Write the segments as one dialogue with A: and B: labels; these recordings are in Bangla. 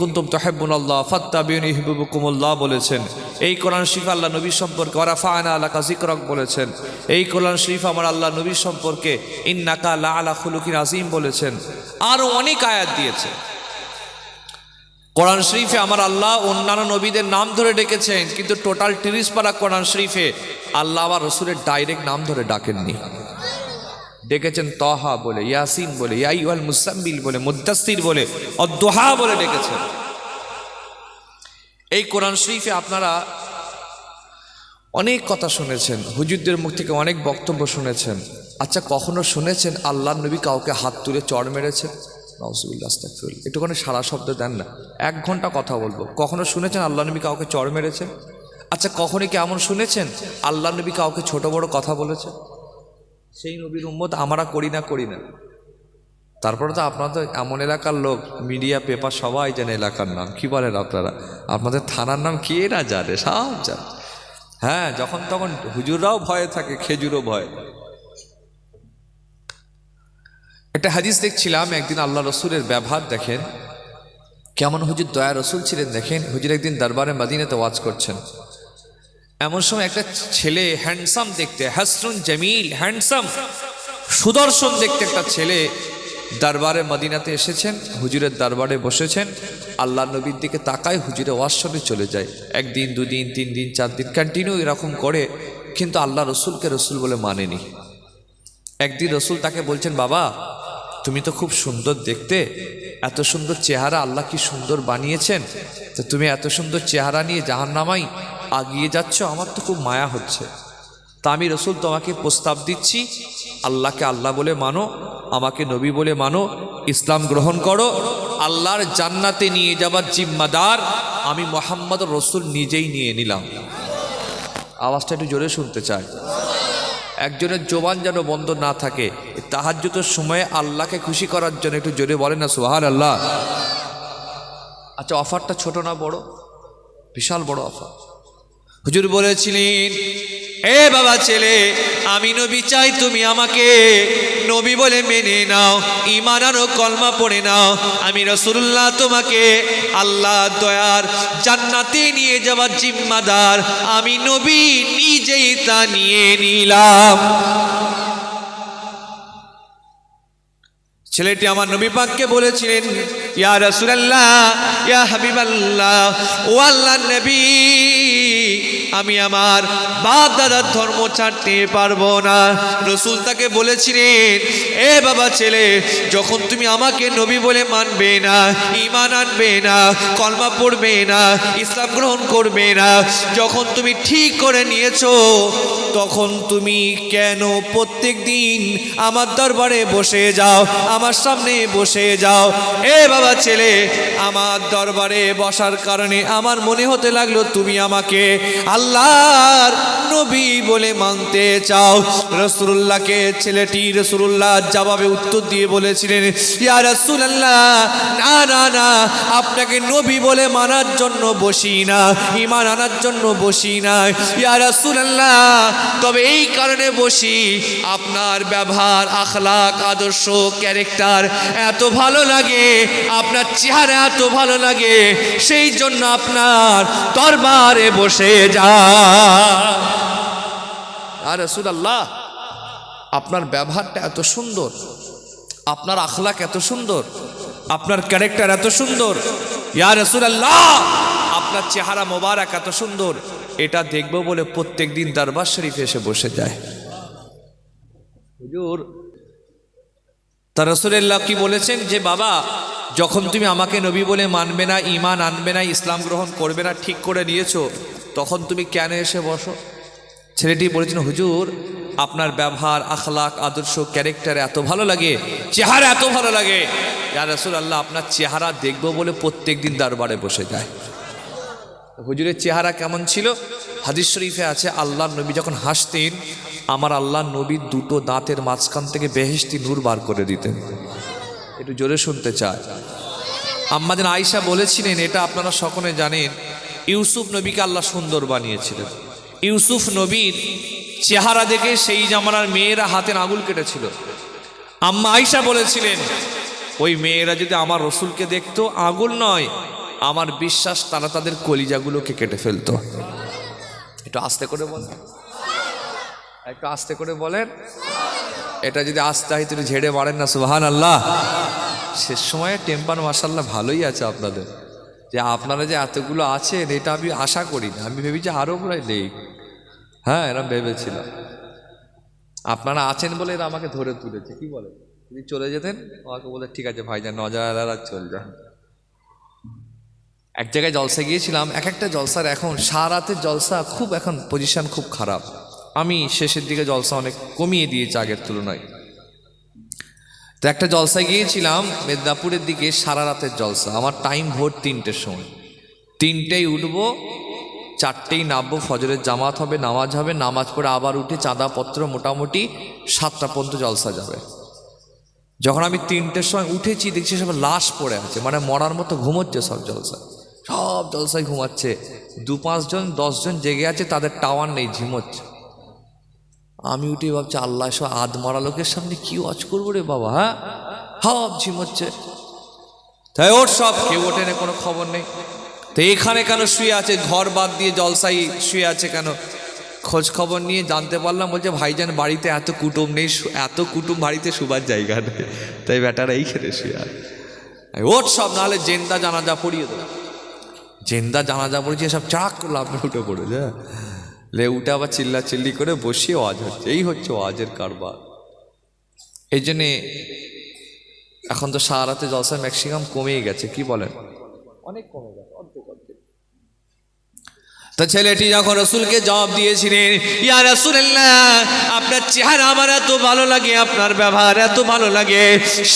A: কুনতুম তুহিব্বুনাল্লাহ ফাত্তাবিউনি ইউহিব্বুকুমুল্লাহ বলেছেন। এই কোরআন শরীফ আল্লাহ নবী সম্পর্কে ওয়া রাফা'না লাকা যিকরাক বলেছেন। এই কোরআন শরীফ আমার আল্লাহ নবী সম্পর্কে ইন্নাকা লাআলা খুলুকিন আযীম বলেছেন। আরও অনেক আয়াত দিয়েছে। কোরআন শরীফে আমার আল্লাহ অন্যান্য নবীদের নাম ধরে ডেকেছেন, কিন্তু টোটাল 30 পারা কোরআন শরীফে আল্লাহ আমার রসুলের ডাইরেক্ট নাম ধরে ডাকেননি। ডেকেছেন তহা বলে, ইয়াসিন বলে, ইয়া আইয়ুহাল মুসাম্মিল বলে, মুদ্দাসসির বলে, অদ-দুহা বলে ডেকেছেন। এই কোরআন শরীফে আপনারা অনেক কথা শুনেছেন, হুজুরদের মুখ থেকে অনেক বক্তব্য শুনেছেন। আচ্ছা, কখনো শুনেছেন আল্লাহর নবী কাউকে হাত তুলে চড় মেরেছেন? নাউজুবিল্লাহ, আস্তাগফিরুল্লাহ। একটুখানি সারা শব্দ দেন না, 1 ঘন্টা কথা বলবো। কখনো শুনেছেন আল্লাহ নবী কাউকে চড় মেরেছেন? আচ্ছা, কখনই কি এমন শুনেছেন আল্লাহ নবী কাউকে ছোট বড় কথা বলেছেন? সেই নবীর উম্মত আমরা করি না। তারপরে তো আপনারা তো এমন এলাকার লোক, মিডিয়া পেপার সবাই জানে এলাকার নাম। কি বলেন আপনারা? আপনাদের থানার নাম কে না জানে? সব জানে। হ্যাঁ, যখন তখন হুজুররাও ভয়ে থাকে, খেজুরও ভয়। একটা হাদিস দেখছিলাম একদিন, আল্লাহ রসুলের ব্যবহার দেখেন কেমন। হুজুর দয়া রসুল ছিলেন দেখেন। হুজুর একদিন দরবারে মদিনাতে ওয়াজ করছেন। এমন সময় একটা ছেলে, হ্যান্ডসাম দেখতে, হাসনুন জামিল, হ্যান্ডসাম সুদর্শন দেখতে একটা ছেলে দরবারে মদিনাতে এসেছেন, হুজুরের দরবারে বসেছেন। আল্লাহ নবীর দিকে তাকায়, হুজুরে ওয়াজ শুনে চলে যায়। 1 দিন 2 দিন 3 দিন 4 দিন কন্টিনিউ এরকম করে, কিন্তু আল্লাহ রসুলকে রসুল বলে মানেনি। একদিন রসুল তাকে বলছেন, বাবা তুমি তো খুব সুন্দর দেখতে, এত সুন্দর চেহারা, আল্লাহ কি সুন্দর বানিয়েছেন, তো তুমি এত সুন্দর চেহারা নিয়ে জাহান্নামায় আগিয়ে যাচ্ছ, আমার তো খুব মায়া হচ্ছে। তা আমি রসুল তোমাকে প্রস্তাব দিচ্ছি, আল্লাহকে আল্লাহ বলে মানো, আমাকে নবী বলে মানো, ইসলাম গ্রহণ করো। আল্লাহর জান্নাতে নিয়ে যাবার জিম্মাদার আমি মুহাম্মদ রসুল নিজেই নিয়ে নিলাম। আওয়াজটা একটু জোরে শুনতে চাই। একজনের জবান যেন বন্ধ না থাকে। তাহাজ্জুদের সময়ে আল্লাহকে খুশি করার জন্য একটু জোরে বলেন না সুবহানাল্লাহ। আচ্ছা, অফারটা ছোট না বড়? বিশাল বড় অফার। হুজুর বলেছিলেন, এ বাবা ছেলে, আমি নবী চাই তুমি আমাকে নবী বলে মেনে নাও, ঈমান আনো, কলমা পড়ে নাও। আমি রাসূলুল্লাহ তোমাকে আল্লাহ দয়ার জান্নাতে নিয়ে যাওয়ার জিম্মাদার আমি নবী নিজেই তা নিয়ে নিলাম। ছেলেটি আমার নবী পাককে বলেছিলেন, ইয়া রাসূলুল্লাহ, ইয়া হাবিবাল্লাহ, ও আল্লাহর নবী, আমি আমার বাপ দাদার ধর্ম ছাড়তে পারবো না। রসুল তাকে বলেছিলেন, এ বাবা ছেলে, যখন তুমি আমাকে নবী বলে মানবে না, ঈমান আনবে না, কলমা পড়বে না, ইসলাম গ্রহণ করবে না, যখন তুমি ঠিক করে নিয়েছো, তখন তুমি কেন প্রত্যেক দিন আমার দরবারে বসে যাও, আমার সামনে বসে যাও? এ বাবা ছেলে, আমার দরবারে বসার কারণে আমার মনে হতে লাগলো তুমি আমাকে আল্লাহর নবী বলে মানতে চাও। রাসূলুল্লাহকে ছেলেটি রাসূলুল্লাহ জবাবে উত্তর দিয়ে বলেছিলেন, ইয়া রাসূলুল্লাহ, না না না, আপনাকে নবী বলে মানার জন্য বসি না, ঈমান আনার জন্য বসি না ইয়া রাসূলুল্লাহ, তবে এই কারণে বসি, আপনার ব্যবহার, আখলাক, আদর্শ, ক্যারেক্টার এত ভালো লাগে, আপনার চেহারা এত ভালো লাগে, সেই জন্য আপনার দরবারে বসে যা। আর রাসূলুল্লাহ, আপনার ব্যবহারটা এত সুন্দর, আপনার আখলাক এত সুন্দর, আপনার ক্যারেক্টার এত সুন্দর, ইয়া রাসূলুল্লাহ, আপনার চেহারা মোবারক এত সুন্দর, এটা দেখবো বলে প্রত্যেক দিন দরবার শরীফে এসে বসে যায়। হুজুর তা রাসূলুল্লাহ কি বলেছেন, যে বাবা, যখন তুমি আমাকে নবী বলে মানবে না, ঈমান আনবে না, ইসলাম গ্রহণ করবে না, ঠিক করে নিয়েছো, তখন তুমি কেন এসে বসো? ছেলেটি বলেছেন, হুজুর, আপনার ব্যবহার, আখলাক, আদর্শ, ক্যারেক্টার এত ভালো লাগে, চেহারা এত ভালো লাগে, ইয়া রাসূলুল্লাহ, আপনার চেহারা দেখবো বলে প্রত্যেক দিন দরবারে বসে যায়। হুজুরের চেহারা কেমন ছিল? হাদিস শরীফে আছে, আল্লাহর নবী যখন হাসতেন, আমার আল্লাহর নবীর 2টো দাঁতের মাঝখান থেকে বেহেশতি নূর বার করে দিতেন। একটু জোরে শুনতে চায়। আম্মা জান আয়েশা বলেছিলেন, এটা আপনারা সকলে জানেন, ইউসুফ নবীকে আল্লাহ সুন্দর বানিয়েছিলেন। ইউসুফ নবীর চেহারা দেখে সেই জামানার মেয়েরা হাতের আঙুল কেটেছিল। আম্মা আয়েশা বলেছিলেন, ওই মেয়েরা যদি আমার রসুলকে দেখতো, আঙুল নয়, আমার বিশ্বাস তারা তাদের কলিজাগুলোকে কেটে ফেলতো। একটু আস্তে করে বলেন, একটু আস্তে করে বলেন। এটা যদি আস্তে হয় তুমি ঝেড়ে মারেন না সুবহানাল্লাহ। শেষ সময়ে টেম্পার মাশাআল্লাহ ভালোই আছে আপনাদের, যে আপনারা যে এতগুলো আছেন এটা আমি আশা করি না। আমি ভেবেছি আরও প্রায় নেই। হ্যাঁ, এরকম ভেবেছিলাম। আপনারা আছেন বলে এরা আমাকে ধরে তুলেছে। কি বলে, যদি চলে যেতেন আমাকে বলে ঠিক আছে ভাইজান নজর চল যান। এক জায়গায় জলসা গিয়েছিলাম, এক একটা জলসার এখন সারাতের জলসা খুব এখন পজিশন খুব খারাপ। আমি শেষের দিকে জলসা অনেক কমিয়ে দিয়েছি আগের তুলনায়। তো একটা জলসায় গিয়েছিলাম মেদিনীপুরের দিকে, সারা রাতের জলসা। আমার টাইম ভোর 3টের সময়, 3টেই উঠবো, 4টেই নামবো, ফজরের জামাত হবে, নামাজ হবে, নামাজ পড়ে আবার উঠে চাঁদাপত্র মোটামুটি 7টা পর্যন্ত জলসা যাবে। যখন আমি 3টের সময় উঠেছি দেখছি সব লাশ পড়ে আছে, মানে মরার মতো ঘুমোচ্ছে সব জলসায়, সব জলসায় ঘুমাচ্ছে। 2-5 জন 10 জন জেগে আছে, তাদের টাওয়ার নেই, ঝিমোচ্ছে। আমি উঠে ভাবছি আল্লাহ সব আধ মারা লোকের সামনে কি ওয়াজ করবো রে বাবা। হ্যাঁ, সব ঝিমোচ্ছে, তাই ওর সব কেউ ওঠে না, কোনো খবর নেই। তো এখানে কেন শুয়ে আছে, ঘর বাদ দিয়ে জলসাই শুয়ে আছে কেন? খোঁজ খবর নিয়ে জানতে পারলাম, বলছে ভাইজান বাড়িতে এত কুটুম নেই, এত কুটুম বাড়িতে শুবার জায়গা নেই, তাই বেটারা এইখানে শুয়ে আছে। ওর সব নাহলে জেন্দা জানাজা পড়িয়ে দেবে। জেন্দা জানাজা পড়েছে সব চাক করলো, আপনি উঠে পড়েছে, লে উঠে আবার চিল্লা চিল্লি করে বসিয়ে ওয়াজ হচ্ছে। এই হচ্ছে ওয়াজের কারবার। এই জন্যে এখন তো সারা রাতে জলসা ম্যাক্সিমাম কমেই গেছে। কি বলেন, অনেক কমে গেছে, অর্ধেক। তো ছেলেটি যখন রসুলকে জবাব দিয়েছিলেন, ইয়া রাসূলুল্লাহ আপনার চেহারা আমার এত ভালো লাগে, আপনার ব্যবহার এত ভালো লাগে,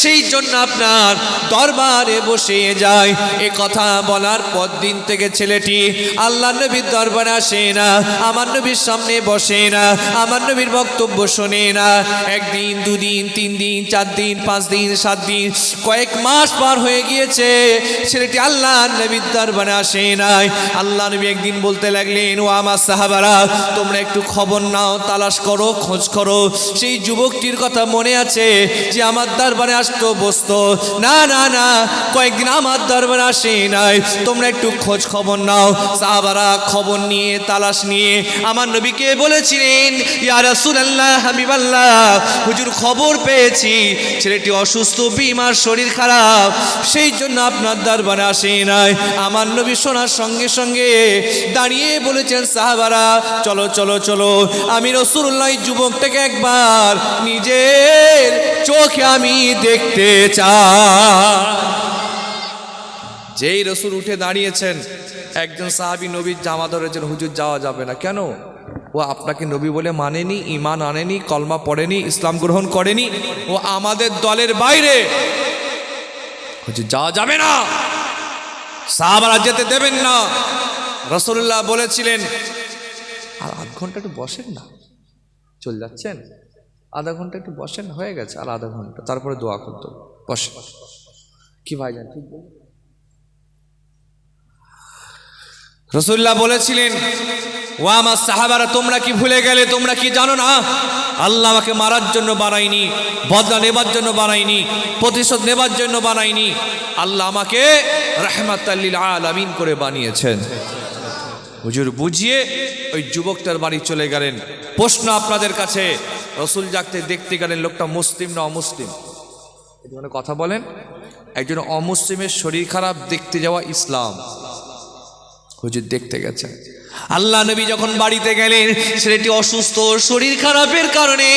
A: সেই জন্য আপনার দরবারে বসে যায়। এ কথা বলার পর দিন থেকে ছেলেটি আল্লাহ নবীর দরবারে আসে না, আমার নবীর সামনে বসে না, আমার নবীর বক্তব্য শোনে না। 1 দিন 2 দিন 3 দিন 4 দিন 5 দিন 7 দিন কয়েক মাস পার হয়ে গিয়েছে, ছেলেটি আল্লাহ নবীর দরবারে আসে নাই। আল্লাহ নবী একদিন বলতে লাগলেন, ও আমার সাহাবারা তোমরা একটু খবর নাও, তালাশ করো, খোঁজ করো, সেই যুবকটির কথা মনে আছে যে আমার দরবারে আসতো, বসতো? না না না, কয়েকদিন আমার দরবারে আসে নাই, তোমরা একটু খোঁজ খবর নাও। সাহাবারা খবর নিয়ে তালাশ নিয়ে আমার নবীকে বলেছিলেন, ইয়া রাসূলুল্লাহ হাবিবাল্লাহ হুজুর খবর পেয়েছি ছেলেটি অসুস্থ, বিমার, শরীর খারাপ, সেই জন্য আপনার দরবারে আসে নাই। আমার নবী শোনার সঙ্গে সঙ্গে দাঁড়িয়ে বলেছেন, সাহাবারা চলো চলো চলো, আমি রাসূলুল্লাহ যুবকটাকে একবার নিজের চোখে আমি দেখতে চাই। যেই রসুল উঠে দাঁড়িয়েছেন, একজন সাহাবী নবীর জামা ধরেছেন, হুজুর যাওয়া যাবে না। কেন? ও আপনাকে নবী বলে মানেনি, ঈমান আনেনি, কলমা পড়েনি, ইসলাম গ্রহণ করেনি, ও আমাদের দলের বাইরে, হুজুর যাওয়া যাবে না, সাহাবারা যেতে দেবেন না। রাসূলুল্লাহ বলেছিলেন, আর আধ ঘন্টা একটু বসেন না, চলে যাচ্ছেন, আধা ঘন্টা একটু বসেন, হয়ে গেছে, আর আধা ঘন্টা, তারপরে দোয়া করতে বসে। কি ভাইজান ঠিক বল? রাসূলুল্লাহ বলেছিলেন, ও আমার সাহাবারা তোমরা কি ভুলে গেলে, তোমরা কি জানো না আল্লাহ আমাকে মারার জন্য বানাইনি, বদলা নেবার জন্য বানাইনি, প্রতিশোধ নেবার জন্য বানাইনি, আল্লাহ আমাকে রাহমাতাল লিল আলামিন করে বানিয়েছেন। হুজুর বুঝিয়ে ওই যুবকটার বাড়ি চলে গেলেন। প্রশ্ন আপনাদের কাছে, রসুল যাকে দেখতে গেলেন লোকটা মুসলিম না অমুসলিম? মানে কথা বলেন, একজন অমুসলিমের শরীর খারাপ দেখতে যাওয়া ইসলাম? হুজুর দেখতে গেছেন। আল্লাহ নবী যখন বাড়িতে গেলেন, ছেলেটি অসুস্থ, শরীর খারাপের কারণে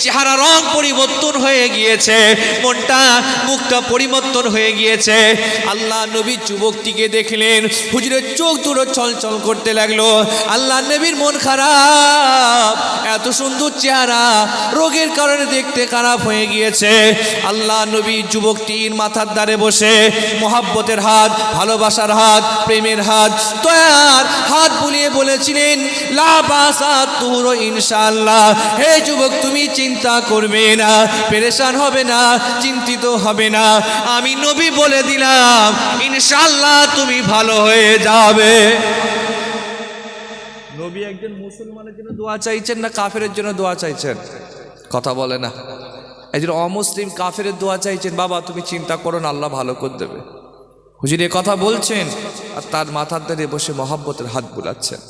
A: চেহারা রং পরিবর্তন হয়ে গিয়েছে, মনটা মুখটা পরিবর্তন হয়ে গিয়েছে। আল্লাহ নবী যুবকটিকে দেখলেন, হুজুরের চোখ দুটো ছলছল করতে লাগলো। আল্লাহ নবীর মন খারাপ, এত সুন্দর চেহারা রোগের কারণে দেখতে খারাপ হয়ে গিয়েছে। আল্লাহ নবী যুবকটির মাথার দ্বারে বসে মহাব্বতের হাত, ভালোবাসার হাত, প্রেমের হাত, দয়ার হাত বুলিয়ে বলেছিলেন, লা বাসা তুর ইনশাআল্লাহ, হে যুবক তুমি চিন্তা করবে না, পেরেশান হবে না, চিন্তিত হবে না, আমি নবী বলে দিলাম ইনশাআল্লাহ তুমি ভালো হয়ে যাবে। নবী একজন মুসলমানের জন্য দোয়া চাইছেন না কাফেরের জন্য দোয়া চাইছেন? কথা বলে না। একজন অমুসলিম কাফেরের দোয়া চাইছেন, বাবা তুমি চিন্তা করো না, আল্লাহ ভালো করে দেবে। হুজুর এ কথা বলছেন আর তার মাথার ধারে বসে মহব্বতের হাত বুলাচ্ছেন।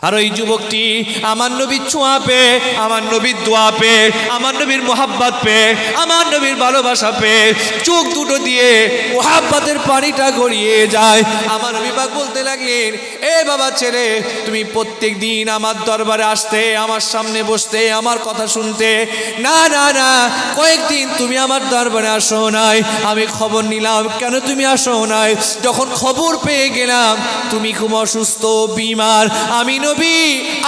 A: আর ওই যুবকটি আমার নবীর ছোঁয়া পেয়ে, আমার নবীর দোয়া পেয়ে, আমার নবীর মোহাব্বত পেয়ে, আমার নবীর ভালোবাসা পেয়ে চোখ দুটো দিয়ে মোহাব্বতের পানিটা গড়িয়ে যায়। আমার নবী পাক বলতে লাগলেন, এ বাবা ছেলে, তুমি প্রত্যেক দিন আমার দরবারে আসতে, আমার সামনে বসতে, আমার কথা শুনতে, না না না, কয়েকদিন তুমি আমার দরবারে আসো নাই। আমি খবর নিলাম কেন তুমি আসো নাই। যখন খবর পেয়ে গেলাম তুমি খুব অসুস্থ, বিমার, আমি নবী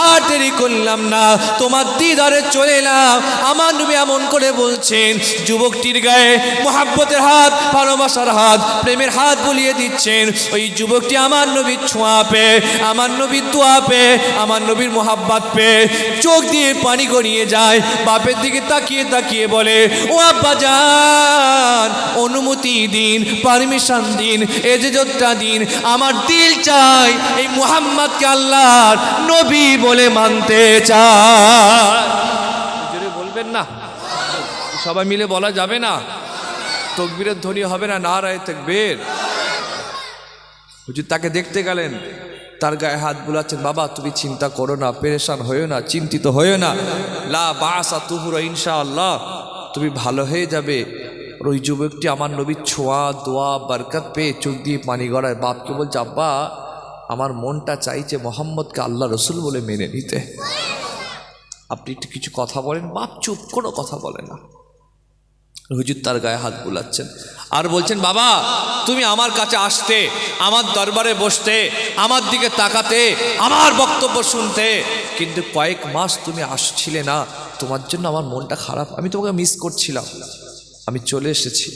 A: আর দেরি করলাম না, তোমার দিদারে চলে এলাম। আমার নবী এমন করে বলছেন, যুবকটির গায়ে মোহাব্বতের হাত, ভালোবাসার হাত, প্রেমের হাত বুলিয়ে দিচ্ছেন। ওই যুবকটি আমার নবীর ছোঁয়া পেয়ে, আমার নবীর দোয়া পেয়ে, আমার নবীর মোহাব্বত পেয়ে চোখ দিয়ে পানি গড়িয়ে যায়। বাপের দিকে তাকিয়ে তাকিয়ে বলে, ও আব্বা জান, অনুমতি দিন, পারমিশন দিন, এজেজতটা দিন, আমার দিল চাই এই মুহাম্মদকে আল্লাহর নবী বলে মানতে চায়। জোরে বলবেন না, সবাই মিলে বলা যাবে না? তাকবীরের ধ্বনি হবে না, নারায়ে তাকবীর। হুজুর তাকে দেখতে গেলেন, তার গায়ে হাত বুলাচ্ছেন, বাবা তুমি চিন্তা করো না, পেরেশান হইও না, চিন্তিত হইও না, লা বাসা তুহুরা ইনশাআল্লাহ, তুমি ভালো হয়ে যাবে। ওই যুবকটি আমার নবীর ছোঁয়া, দোয়া, বরকত পেয়ে চোখ দিয়ে পানি গড়ায়। বাপকে বলছে, আব্বা আমার মনটা চাইছে মোহাম্মদকে আল্লাহ রসুল বলে মেনে নিতে, আপনি একটু কিছু কথা বলেন। বাপ চুপ, কোনো কথা বলে না। হুজুর তার গায়ে হাত বুলাচ্ছেন আর বলছেন, বাবা তুমি আমার কাছে আসতে, আমার দরবারে বসতে, আমার দিকে তাকাতে, আমার বক্তব্য শুনতে, কিন্তু কয়েক মাস তুমি আসছিলে না, তোমার জন্য আমার মনটা খারাপ, আমি তোমাকে মিস করছিলাম, আমি চলে এসেছি।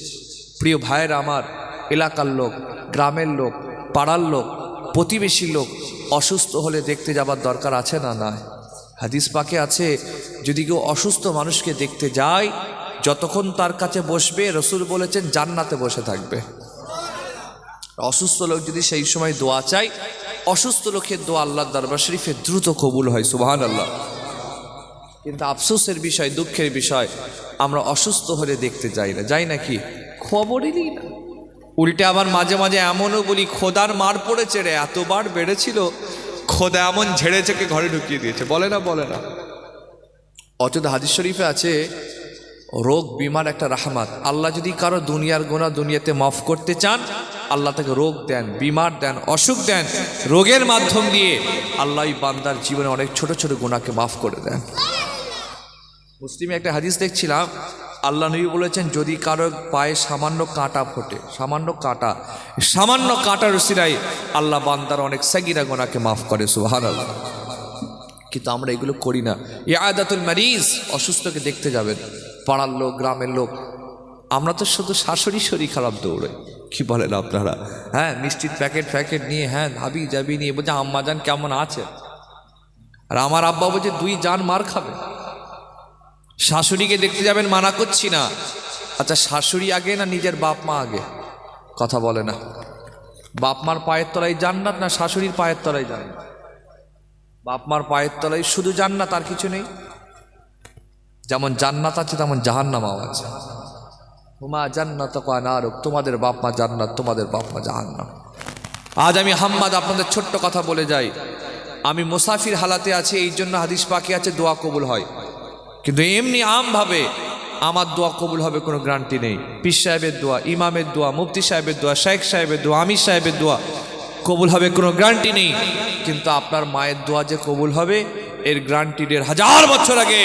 A: প্রিয় ভাইয়েরা আমার, এলাকার লোক, গ্রামের লোক, পাড়ার লোক, প্রতিবেশী লোক অসুস্থ হলে দেখতে যাবার দরকার আছে না? না, হাদিস পাকে আছে, যদি কেউ অসুস্থ মানুষকে দেখতে যায়, যতক্ষণ তার কাছে বসবে রসুল বলেছেন জান্নাতে বসে থাকবে। অসুস্থ লোক যদি সেই সময় দোয়া চায়, অসুস্থ লোকের দোয়া আল্লাহর দরবার শরীফে দ্রুত কবুল হয়, সুবহানাল্লাহ। কিন্তু আফসোসের বিষয়, দুঃখের বিষয়, আমরা অসুস্থ হলে দেখতে যাই না, যাই নাকি? খবরই নিই না। উল্টে আবার মাঝে মাঝে এমনও বলি, খোদার মার পড়েছে রে, এতবার বেড়েছিল, খোদা এমন ঝেড়েছে ঘরে ঢুকিয়ে দিয়েছে, বলে না? বলে না? অথচ হাদিস শরীফে আছে, রোগ বিমার একটা রাহমাত। আল্লাহ যদি কারো দুনিয়ার গুনাহ দুনিয়াতে মাফ করতে চান, আল্লাহ তাকে রোগ দেন, বিমার দেন, অসুখ দেন। রোগের মাধ্যম দিয়ে আল্লাহ বান্দার জীবনে অনেক ছোট ছোট গুনাহকে মাফ করে দেন। মুসলিমে একটা হাদিস দেখছিলাম, আল্লাহ নবী বলেছেন, যদি কারো পায়ে সামান্য কাঁটা ফোটে, সামান্য কাঁটার উসিলায় আল্লাহ বান্দার অনেক সাগীরা গুনাহকে মাফ করে, সুবহানাল্লাহ। কিন্তু আমরা এগুলো করি না। ইয়াদাতুল মারিজ, অসুস্থকে দেখতে যাবেন, পাড়ার লোক, গ্রামের লোক, আমরা তো শুধু শাশুড়ি শরীর খারাপ দৌড়াই, কি বলেন আপনারা? হ্যাঁ, মিষ্টির প্যাকেট নিয়ে, হ্যাঁ হাবি জাবি নিয়ে, বলছে আম্মা জান কেমন আছে, আর আমার আব্বা বলছে 2 জান মার খাবে। শাশুড়িকে দেখতে যাবেন, মানা করছি না। আচ্ছা, শাশুড়ি আগে না নিজের বাপ মা আগে? কথা বলে না। বাপ মার পায়ের তলায় জান্নাত না শাশুড়ির পায়ের তলায় জান্নাত? বাপ মার পায়ের তলায় শুধু জান্নাত, আর কিছু নেই। যেমন জান্নাত আছে তেমন জাহান্নামও আছে। হুমা জান্নাত ওয়া নারুক, তোমাদের বাপ মা জান্নাত, তোমাদের বাপ মা জাহান্নাম। আজ আমি হাম্মাদ আপনাদের ছোট্ট কথা বলে যাই, আমি মুসাফির হালাতে আছি, এই জন্য হাদিস পাকে আছে দোয়া কবুল হয়, কিন্তু এমনি আমভাবে আমার দোয়া কবুল হবে কোনো গ্যারান্টি নেই। পীর সাহেবের দোয়া, ইমামের দোয়া, মুফতি সাহেবের দোয়া, শেখ সাহেবের দোয়া, আমির সাহেবের দোয়া কবুল হবে কোনো গ্যারান্টি নেই। কিন্তু আপনার মায়ের দোয়া যে কবুল হবে এর গ্যারান্টি 1000 বছর আগে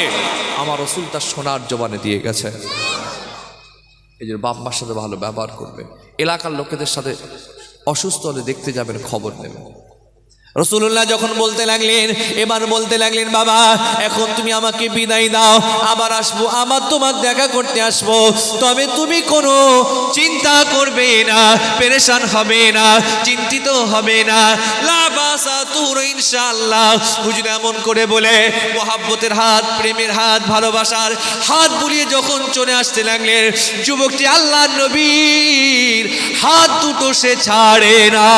A: আমার রসুল তার সোনার জবানে দিয়ে গেছে। এই জন্য বাপ মার সাথে ভালো ব্যবহার করবেন, এলাকার লোকেদের সাথে অসুস্থ হলে দেখতে যাবেন, খবর নেবেন। রাসূলুল্লাহ যখন বলতে লাগলেন, এবার বলতে লাগলেন, বাবা এখন তুমি আমাকে বিদায় দাও, আবার আসবো, আবার তোমার দেখা করতে আসবো, তবে তুমি কোনো চিন্তা করবে না, পেরেশান হবে না, চিন্তিত হবে না, লা বাসা তুর ইনশাআল্লাহ। হুজুর এমন করে বলে মোহাব্বতের হাত, প্রেমের হাত, ভালোবাসার হাত বুলিয়ে যখন চলে আসতে লাগলেন, যুবকটি আল্লাহর নবীর হাত দুটো সে ছাড়ে না।